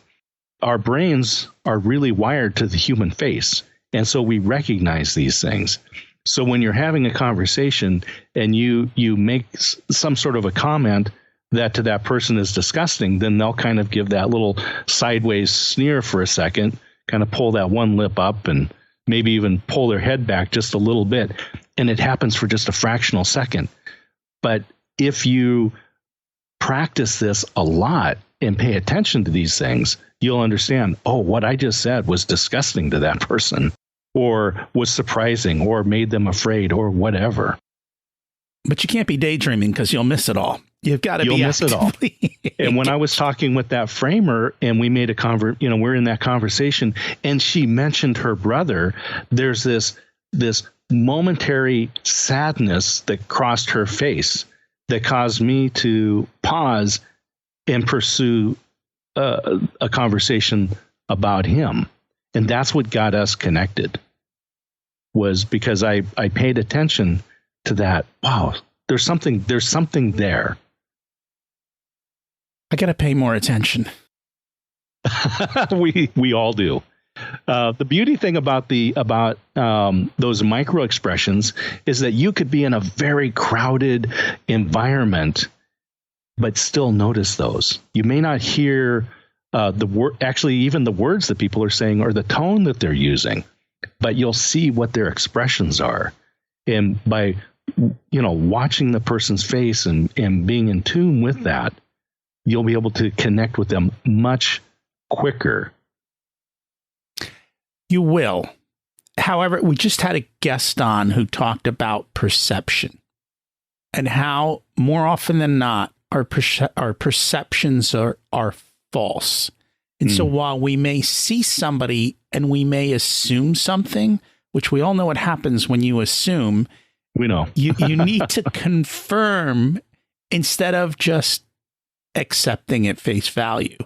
Our brains are really wired to the human face, and so we recognize these things. So when you're having a conversation and you make some sort of a comment that to that person is disgusting, then they'll kind of give that little sideways sneer for a second, kind of pull that one lip up and maybe even pull their head back just a little bit. And it happens for just a fractional second. But if you practice this a lot and pay attention to these things, you'll understand, oh, what I just said was disgusting to that person, or was surprising, or made them afraid, or whatever.
But you can't be daydreaming because you'll miss it all. You've got to
You'll miss it all. And when I was talking with that framer and we made we're in that conversation and she mentioned her brother, there's this momentary sadness that crossed her face that caused me to pause and pursue a conversation about him. And that's what got us connected, was because I paid attention to that. Wow, there's something there.
I got to pay more attention.
We all do. The beauty thing about those micro expressions is that you could be in a very crowded environment, but still notice those. You may not hear even the words that people are saying or the tone that they're using, but you'll see what their expressions are. And by watching the person's face and being in tune with that, you'll be able to connect with them much quicker.
You will. However, we just had a guest on who talked about perception and how more often than not, our perceptions are false. And so while we may see somebody and we may assume something, which we all know what happens when you assume,
we know
you need to confirm instead of just accepting at face value.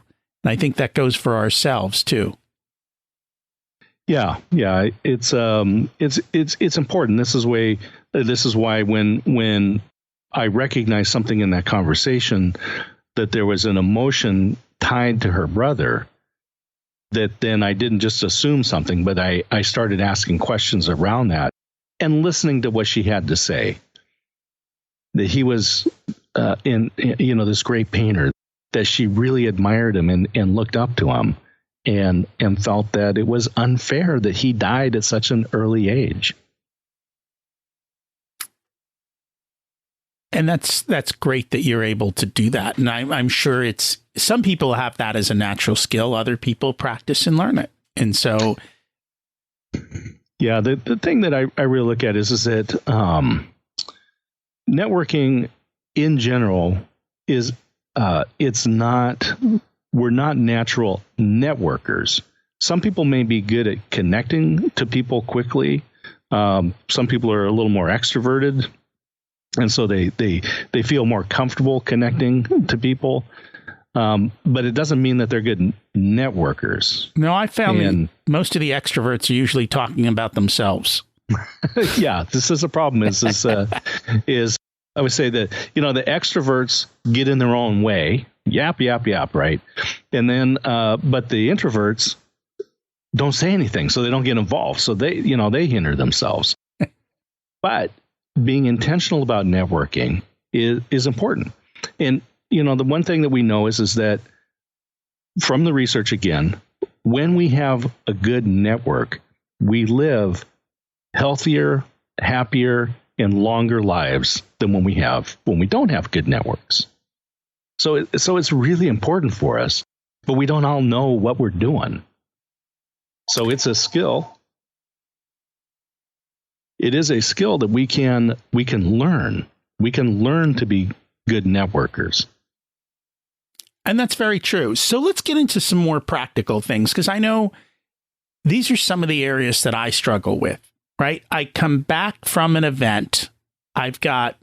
And I think that goes for ourselves too.
Yeah. It's important. This is why when I recognized something in that conversation, that there was an emotion tied to her brother, that then I didn't just assume something, but I started asking questions around that and listening to what she had to say. That he was this great painter, that she really admired him and looked up to him and felt that it was unfair that he died at such an early age.
And that's great that you're able to do that. And I'm sure some people have that as a natural skill. Other people practice and learn it. And so.
Yeah, the thing that I really look at is that networking in general is we're not natural networkers. Some people may be good at connecting to people quickly. Some people are a little more extroverted. And so they feel more comfortable connecting to people. But it doesn't mean that they're good networkers.
No, I found that most of the extroverts are usually talking about themselves.
Yeah, this is a problem. Is I would say that, the extroverts get in their own way. Yap, right? And then, but the introverts don't say anything, so they don't get involved. So they hinder themselves. But being intentional about networking is important. And, the one thing that we know is that from the research again, when we have a good network, we live healthier, happier, and longer lives than when we don't have good networks. So it's really important for us, but we don't all know what we're doing. So it's a skill. It is a skill that we can learn. We can learn to be good networkers.
And that's very true. So let's get into some more practical things, because I know these are some of the areas that I struggle with, right? I come back from an event. I've got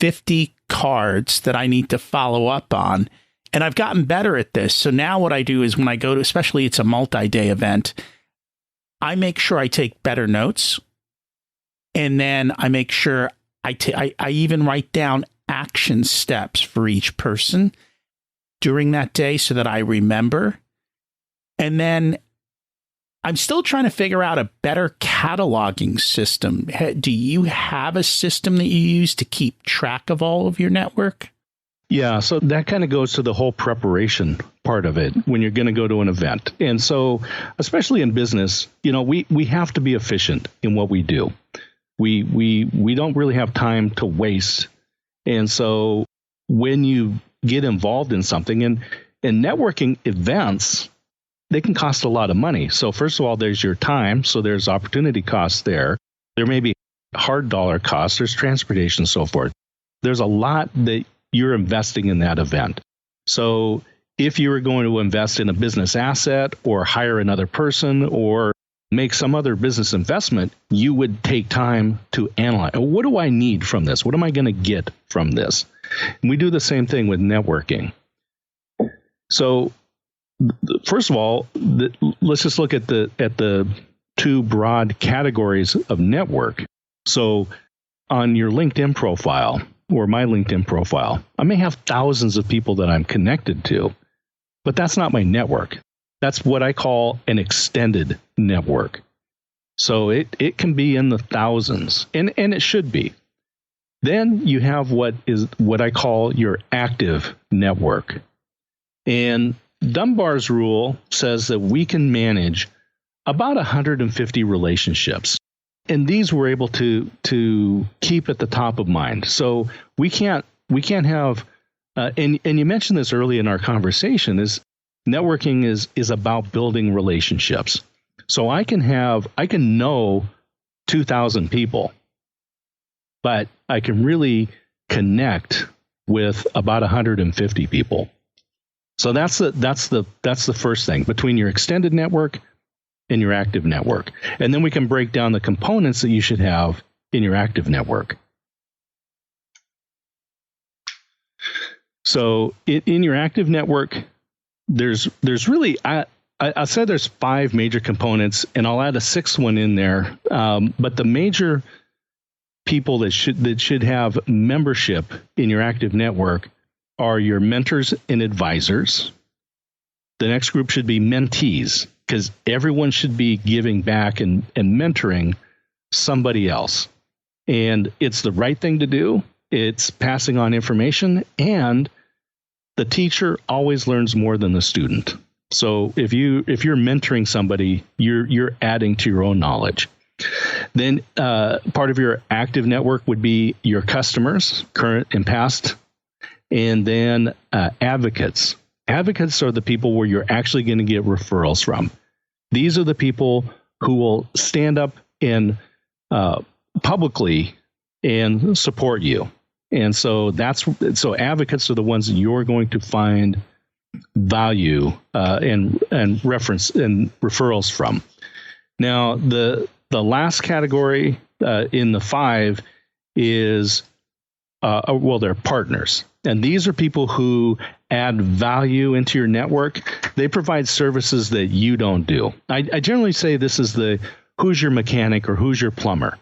50 cards that I need to follow up on, and I've gotten better at this. So now what I do is when I go to, especially it's a multi-day event, I make sure I take better notes. And then I make sure I even write down action steps for each person during that day so that I remember. And then I'm still trying to figure out a better cataloging system. Do you have a system that you use to keep track of all of your network?
Yeah, so that kind of goes to the whole preparation part of it when you're going to go to an event. And so, especially in business, we have to be efficient in what we do. We don't really have time to waste. And so when you get involved in something, and networking events, they can cost a lot of money. So first of all, there's your time. So there's opportunity costs there. There may be hard dollar costs. There's transportation and so forth. There's a lot that you're investing in that event. So if you were going to invest in a business asset or hire another person or make some other business investment, you would take time to analyze. What do I need from this? What am I going to get from this? And we do the same thing with networking. So first of all, let's just look at the two broad categories of network. So on your LinkedIn profile or my LinkedIn profile, I may have thousands of people that I'm connected to, but that's not my network. That's what I call an extended network. So it can be in the thousands, and it should be. Then you have what I call your active network. And Dunbar's rule says that we can manage about 150 relationships. And these we're able to keep at the top of mind. So we can't have, and you mentioned this early in our conversation, is networking is about building relationships. So I can know 2,000 people, but I can really connect with about 150 people. So that's the first thing between your extended network and your active network. And then we can break down the components that you should have in your active network. So in your active network, there's really, I said there's 5 major components, and I'll add a 6th one in there. But the major people that should have membership in your active network are your mentors and advisors. The next group should be mentees, because everyone should be giving back and mentoring somebody else. And it's the right thing to do. It's passing on information, and the teacher always learns more than the student. So if you're mentoring somebody, you're adding to your own knowledge. Then part of your active network would be your customers, current and past, and then advocates. Advocates are the people where you're actually going to get referrals from. These are the people who will stand up and publicly and support you. And so advocates are the ones that you're going to find value and reference and referrals from. Now, the last category in the 5 is they're partners. And these are people who add value into your network. They provide services that you don't do. I generally say this is who's your mechanic or who's your plumber.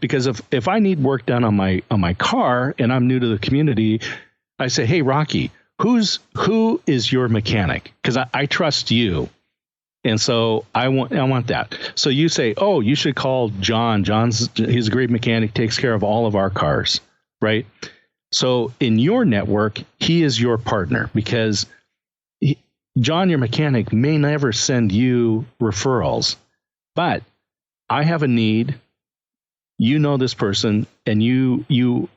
Because if I need work done on my car and I'm new to the community, I say, hey, Rocky, who is your mechanic? Because I trust you. And so I want that. So you say, oh, you should call John. He's a great mechanic, takes care of all of our cars, right? So in your network, he is your partner, because John, your mechanic, may never send you referrals, but I have a need. You know this person, and you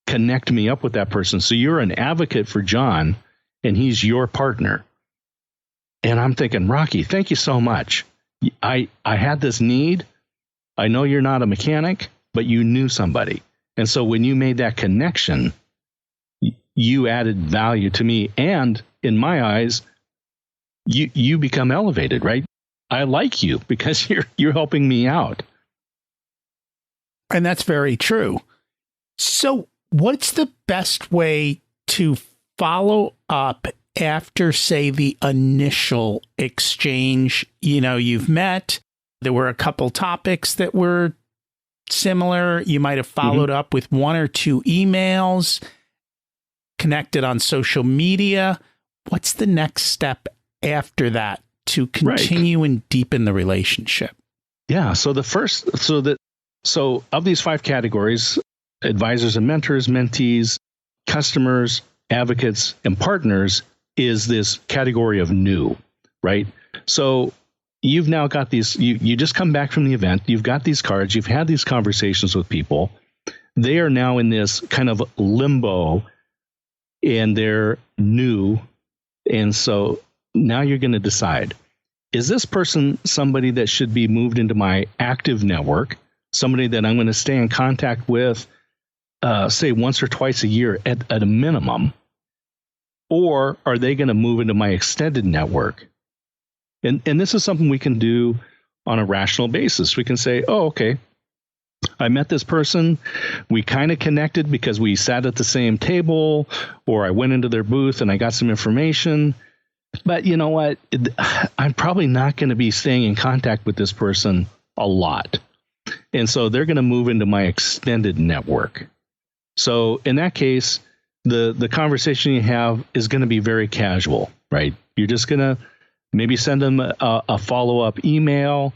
connect me up with that person. So you're an advocate for John, and he's your partner. And I'm thinking, Rocky, thank you so much. I had this need. I know you're not a mechanic, but you knew somebody. And so when you made that connection, you added value to me. And in my eyes, you become elevated, right? I like you because you're helping me out.
And that's very true. So what's the best way to follow up after, say, the initial exchange? You've met, there were a couple topics that were similar. You might have followed up with 1 or 2 emails, connected on social media. What's the next step after that to continue and deepen the relationship?
Yeah. So so of these 5 categories, advisors and mentors, mentees, customers, advocates, and partners is this category of new, right? So you've now got these, you just come back from the event, you've got these cards, you've had these conversations with people. They are now in this kind of limbo and they're new. And so now you're going to decide, is this person somebody that should be moved into my active network, somebody that I'm going to stay in contact with, say once or twice a year at a minimum, or are they going to move into my extended network? And this is something we can do on a rational basis. We can say, oh, okay, I met this person. We kind of connected because we sat at the same table, or I went into their booth and I got some information. But you know what? I'm probably not going to be staying in contact with this person a lot. And so they're going to move into my extended network. So in that case, the conversation you have is going to be very casual, right? You're just going to maybe send them a follow-up email,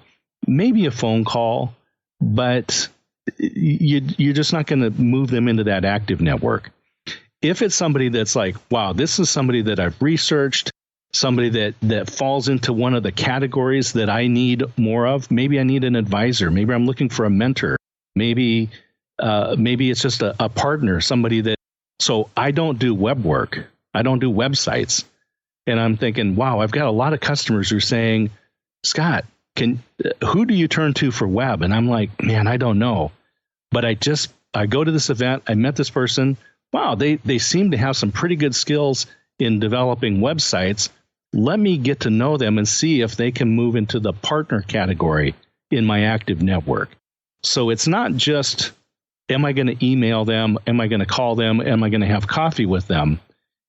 maybe a phone call, but you're just not going to move them into that active network. If it's somebody that's like, wow, this is somebody that I've researched, somebody that falls into one of the categories that I need more of, maybe I need an advisor, maybe I'm looking for a mentor, maybe it's just a partner, somebody that, so I don't do web work, I don't do websites. And I'm thinking, wow, I've got a lot of customers who are saying, Scott, who do you turn to for web? And I'm like, man, I don't know. But I go to this event, I met this person. Wow, they seem to have some pretty good skills in developing websites. Let me get to know them and see if they can move into the partner category in my active network. So it's not just, am I going to email them? Am I going to call them? Am I going to have coffee with them?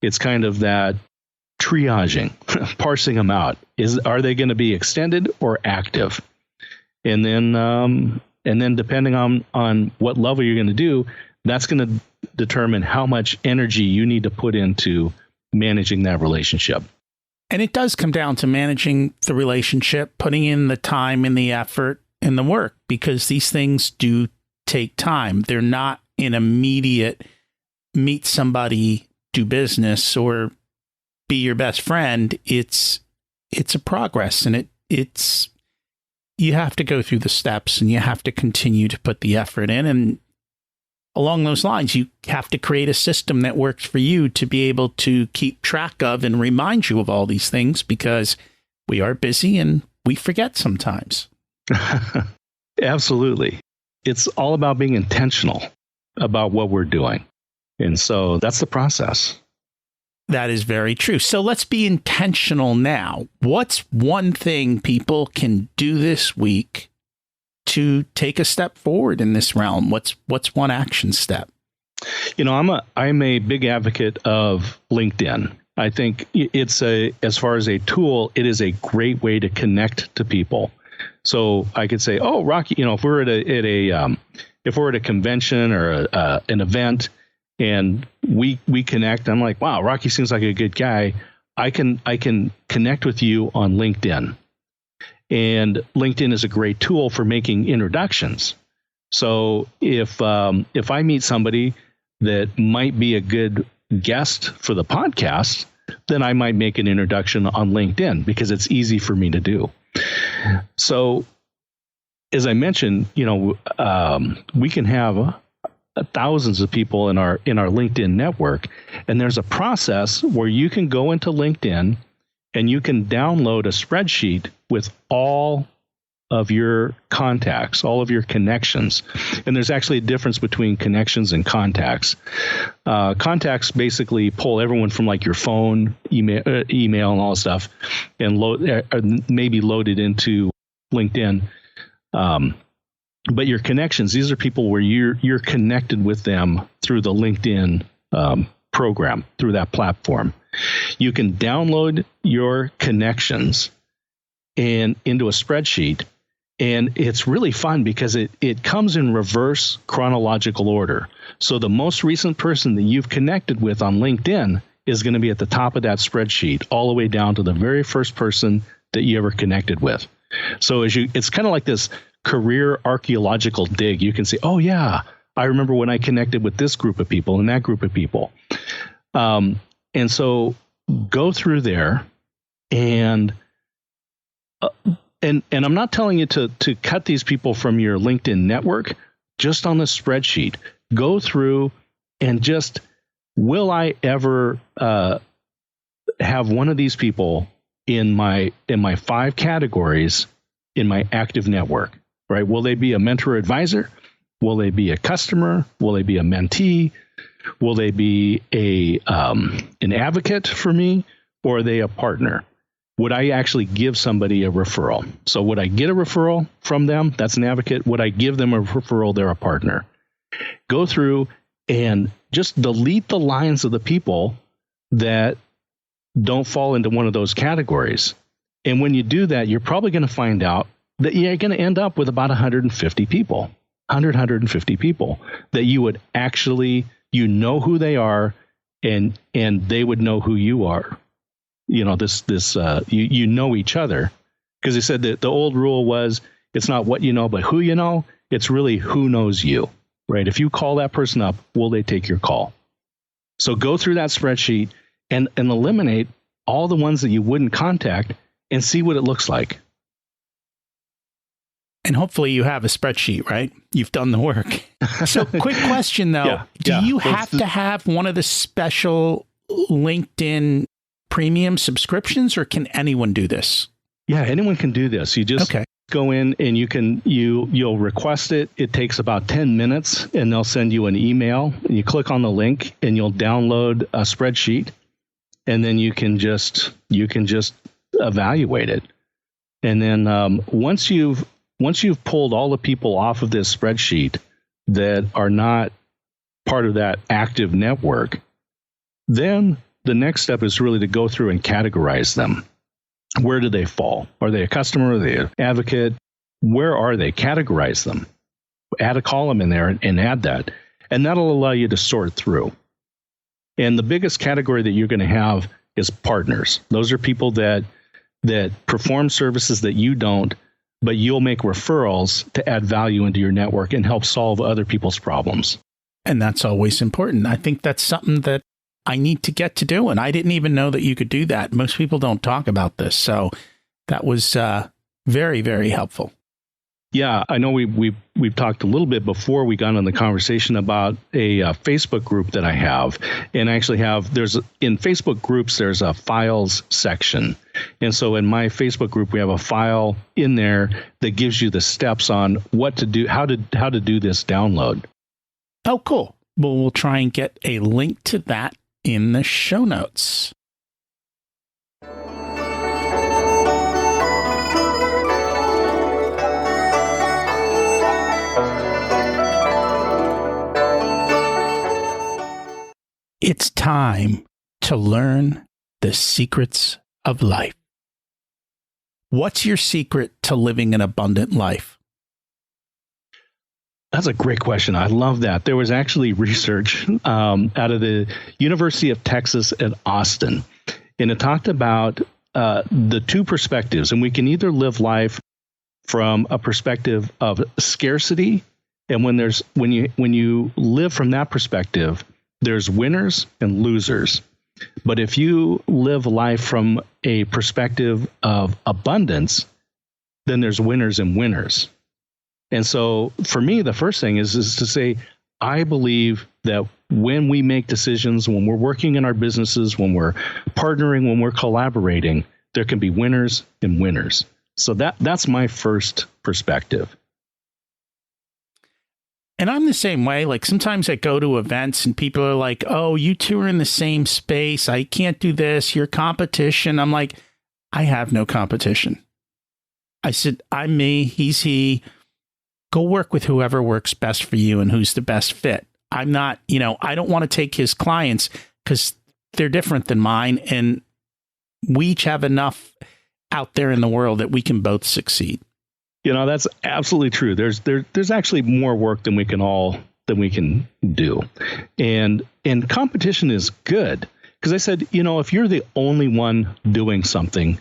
It's kind of that triaging, parsing them out. Are they going to be extended or active? And then depending on what level you're going to do, that's going to determine how much energy you need to put into managing that relationship.
And it does come down to managing the relationship, putting in the time and the effort and the work, because these things do take time. They're not an immediate meet somebody, do business, or be your best friend. It's a progress, and it's you have to go through the steps, and you have to continue to put the effort in. And along those lines, you have to create a system that works for you to be able to keep track of and remind you of all these things, because we are busy and we forget sometimes.
Absolutely. It's all about being intentional about what we're doing. And so that's the process.
That is very true. So let's be intentional now. What's one thing people can do this week to take a step forward in this realm? What's one action step?
You know, I'm a big advocate of LinkedIn. I think as far as a tool, it is a great way to connect to people. So I could say, oh, Rocky, you know, if we're at a convention or an event, and we connect, I'm like, wow, Rocky seems like a good guy. I can connect with you on LinkedIn. And LinkedIn is a great tool for making introductions. So if I meet somebody that might be a good guest for the podcast, then I might make an introduction on LinkedIn because it's easy for me to do. So as I mentioned, you know, we can have thousands of people in our LinkedIn network. And there's a process where you can go into LinkedIn and you can download a spreadsheet with all of your contacts, all of your connections. And there's actually a difference between connections and contacts. Contacts basically pull everyone from like your phone, email and all that stuff, and maybe load it into LinkedIn. But your connections, these are people where you're connected with them through the LinkedIn program, through that platform. You can download your connections and into a spreadsheet, and it's really fun because it comes in reverse chronological order. So the most recent person that you've connected with on LinkedIn is going to be at the top of that spreadsheet, all the way down to the very first person that you ever connected with. So it's kind of like this career archaeological dig. You can say, oh yeah, I remember when I connected with this group of people and that group of people. And so go through there and I'm not telling you to cut these people from your LinkedIn network, just on the spreadsheet. Go through and just, will I ever have one of these people in my 5 categories in my active network, right? Will they be a mentor advisor? Will they be a customer? Will they be a mentee? Will they be an advocate for me? Or are they a partner? Would I actually give somebody a referral? So would I get a referral from them? That's an advocate. Would I give them a referral? They're a partner. Go through and just delete the lines of the people that don't fall into one of those categories. And when you do that, you're probably going to find out that you're going to end up with about 150 people, 150 people that you would actually, who they are, and they would know who you are. You know, you know each other, because they said that the old rule was, it's not what you know, but who you know. It's really who knows you, right? If you call that person up, will they take your call? So go through that spreadsheet and eliminate all the ones that you wouldn't contact and see what it looks like.
And hopefully you have a spreadsheet, right? You've done the work. So quick question though, do you have to have one of the special LinkedIn premium subscriptions, or can anyone do this?
Yeah, anyone can do this. You just go in and you'll request it. It takes about 10 minutes and they'll send you an email. You click on the link and you'll download a spreadsheet, and then you can just evaluate it. And then once you've pulled all the people off of this spreadsheet that are not part of that active network, then the next step is really to go through and categorize them. Where do they fall? Are they a customer? Are they an advocate? Where are they? Categorize them. Add a column in there and add that. And that'll allow you to sort through. And the biggest category that you're going to have is partners. Those are people that perform services that you don't, but you'll make referrals to add value into your network and help solve other people's problems.
And that's always important. I think that's something that I need to get to do. And I didn't even know that you could do that. Most people don't talk about this. So that was very, very helpful.
Yeah, I know we've talked a little bit before we got on the conversation about a Facebook group that I have. And I actually in Facebook groups, there's a files section. And so in my Facebook group, we have a file in there that gives you the steps on what to do, how to do this download.
Oh, cool. Well, we'll try and get a link to that in the show notes. It's time to learn the secrets of life. What's your secret to living an abundant life?
That's a great question. I love that. There was actually research out of the University of Texas at Austin, and it talked about the two perspectives. And we can either live life from a perspective of scarcity, and when you live from that perspective, there's winners and losers. But if you live life from a perspective of abundance, then there's winners and winners. And so for me, the first thing is to say, I believe that when we make decisions, when we're working in our businesses, when we're partnering, when we're collaborating, there can be winners and winners. So that's my first perspective.
And I'm the same way. Like sometimes I go to events and people are like, oh, you two are in the same space. I can't do this. You're competition. I'm like, I have no competition. I said, I'm me. He's he. Go work with whoever works best for you and who's the best fit. I'm not, I don't want to take his clients because they're different than mine. And we each have enough out there in the world that we can both succeed.
That's absolutely true. There's actually more work than we can do. And competition is good. Because I said, if you're the only one doing something,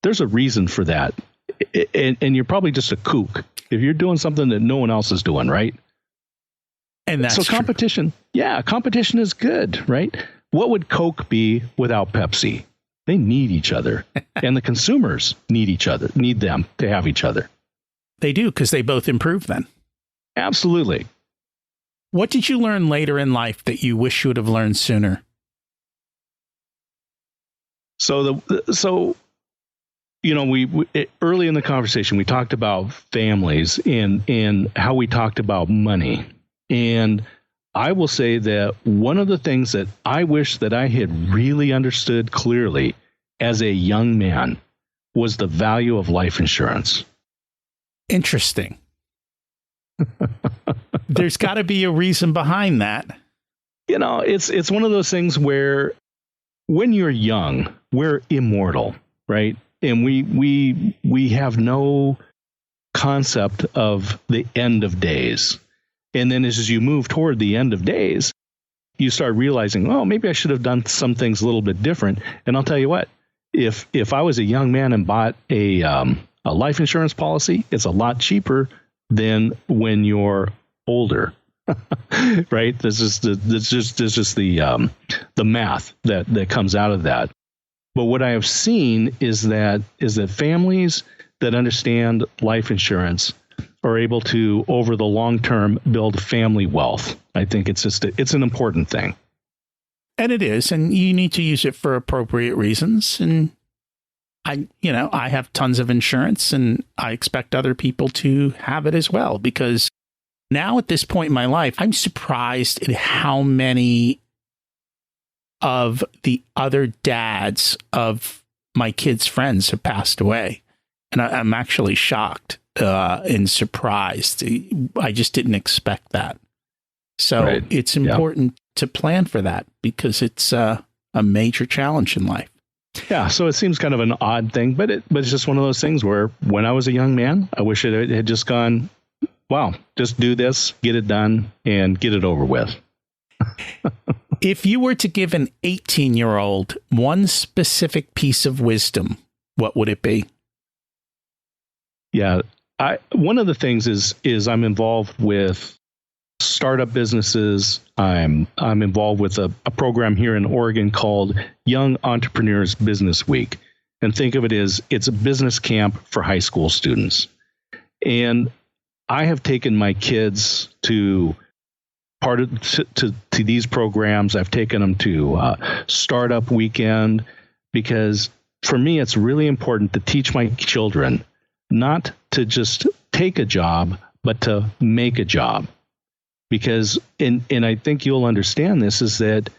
there's a reason for that. And you're probably just a kook if you're doing something that no one else is doing, right?
And that's
so competition.
True.
Yeah, competition is good, right? What would Coke be without Pepsi? They need each other. And the consumers need them to have each other.
They do, because they both improve then. Absolutely. What did you learn later in life that you wish you would have learned sooner?
So we early in the conversation, we talked about families and how we talked about money. And I will say that one of the things that I wish that I had really understood clearly as a young man was the value of life insurance.
Interesting. There's got to be a reason behind that.
It's one of those things where when you're young, we're immortal, right? And we have no concept of the end of days. And then as you move toward the end of days, you start realizing, oh, maybe I should have done some things a little bit different. And I'll tell you what, if I was a young man and bought a life insurance policy, it's a lot cheaper than when you're older. Right? This is just the math that comes out of that. But what I have seen is that families that understand life insurance are able to, over the long term, build family wealth. I think it's an important thing.
And it is, and you need to use it for appropriate reasons. And I have tons of insurance, and I expect other people to have it as well, because now at this point in my life, I'm surprised at how many of the other dads of my kids' friends have passed away. And I'm actually shocked and surprised. I just didn't expect that. So It's important to plan for that, because it's a major challenge in life.
Yeah, so it seems kind of an odd thing, but it's just one of those things where when I was a young man, I wish it had just gone, wow, just do this, get it done, and get it over with.
If you were to give an 18-year-old one specific piece of wisdom, what would it be?
Yeah, one of the things is I'm involved with startup businesses. I'm involved with a program here in Oregon called Young Entrepreneurs Business Week. And think of it as it's a business camp for high school students. And I have taken my kids to these programs. I've taken them to Startup Weekend, because for me, it's really important to teach my children not to just take a job, but to make a job. Because, and I think you'll understand this, is that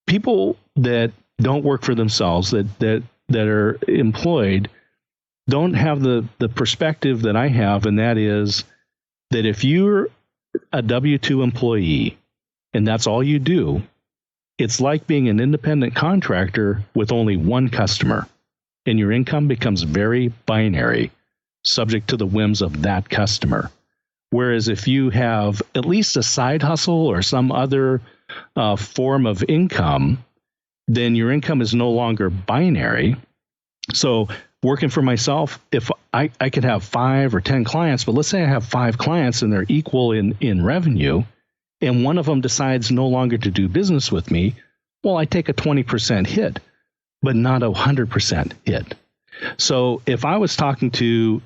people that don't work for themselves, that are employed, don't have the perspective that I have, and that is that if you're a W-2 employee and that's all you do, it's like being an independent contractor with only one customer, and your income becomes very binary, subject to the whims of that customer. Whereas if you have at least a side hustle or some other form of income, then your income is no longer binary. So working for myself, if I could have 5 or 10 clients, but let's say I have 5 clients and they're equal in revenue, and one of them decides no longer to do business with me, well, I take a 20% hit, but not a 100% hit. So if I was talking to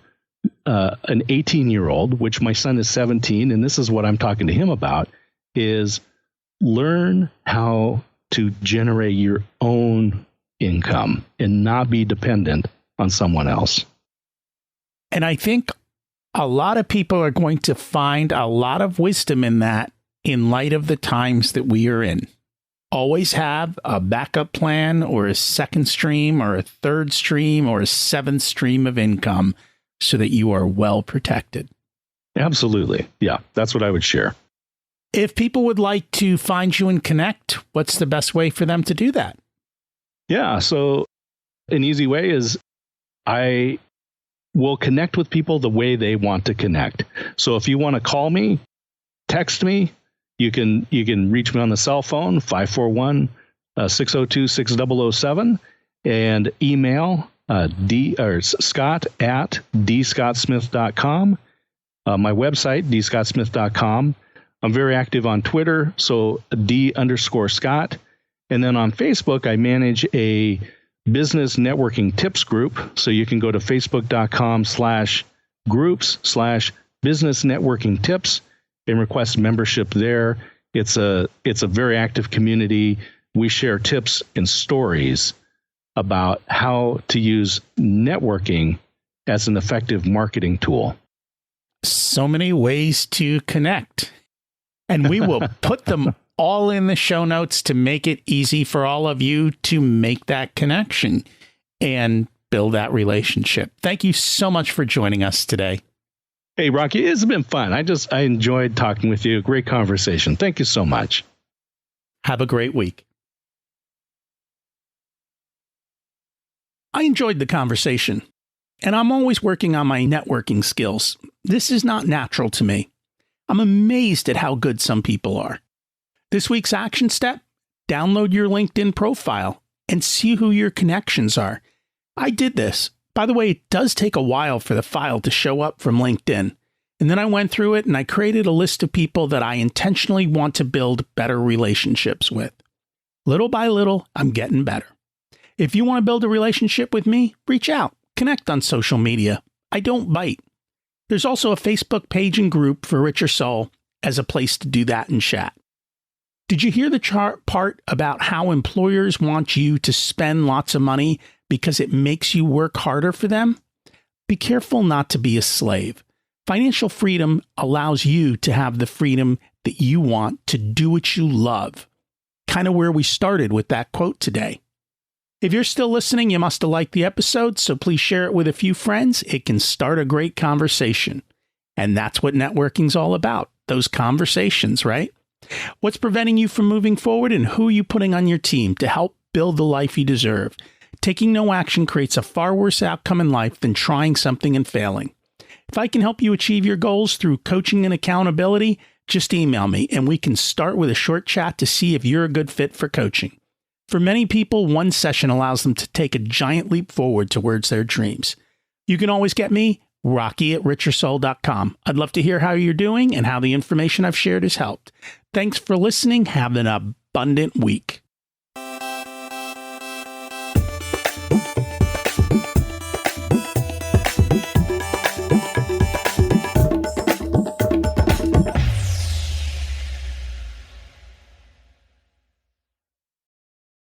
an 18-year-old, which my son is 17, and this is what I'm talking to him about, is learn how to generate your own income and not be dependent on someone else.
And I think a lot of people are going to find a lot of wisdom in that in light of the times that we are in. Always have a backup plan, or a second stream, or a third stream, or a 7th stream of income, so that you are well protected.
Absolutely. Yeah, that's what I would share.
If people would like to find you and connect, what's the best way for them to do that?
Yeah, so an easy way is I will connect with people the way they want to connect. So if you want to call me, text me, you can reach me on the cell phone, 541-602-6007. and email Scott@dscottsmith.com. My website, dscottsmith.com. I'm very active on Twitter, so D_Scott. And then on Facebook, I manage a business networking tips group. So you can go to facebook.com/groups/business networking tips and request membership there. It's a very active community. We share tips and stories about how to use networking as an effective marketing tool.
So many ways to connect. And we will put them all in the show notes to make it easy for all of you to make that connection and build that relationship. Thank you so much for joining us today.
Hey, Rocky, it's been fun. I enjoyed talking with you. Great conversation. Thank you so much.
Have a great week. I enjoyed the conversation, and I'm always working on my networking skills. This is not natural to me. I'm amazed at how good some people are. This week's action step: download your LinkedIn profile and see who your connections are. I did this. By the way, it does take a while for the file to show up from LinkedIn. And then I went through it and I created a list of people that I intentionally want to build better relationships with. Little by little, I'm getting better. If you want to build a relationship with me, reach out, connect on social media. I don't bite. There's also a Facebook page and group for Richer Soul as a place to do that and chat. Did you hear the part about how employers want you to spend lots of money because it makes you work harder for them? Be careful not to be a slave. Financial freedom allows you to have the freedom that you want to do what you love. Kind of where we started with that quote today. If you're still listening, you must have liked the episode, so please share it with a few friends. It can start a great conversation. And that's what networking's all about, those conversations, right? What's preventing you from moving forward, and who are you putting on your team to help build the life you deserve? Taking no action creates a far worse outcome in life than trying something and failing. If I can help you achieve your goals through coaching and accountability, just email me and we can start with a short chat to see if you're a good fit for coaching. For many people, one session allows them to take a giant leap forward towards their dreams. You can always get me, Rocky@richersoul.com. I'd love to hear how you're doing and how the information I've shared has helped. Thanks for listening. Have an abundant week.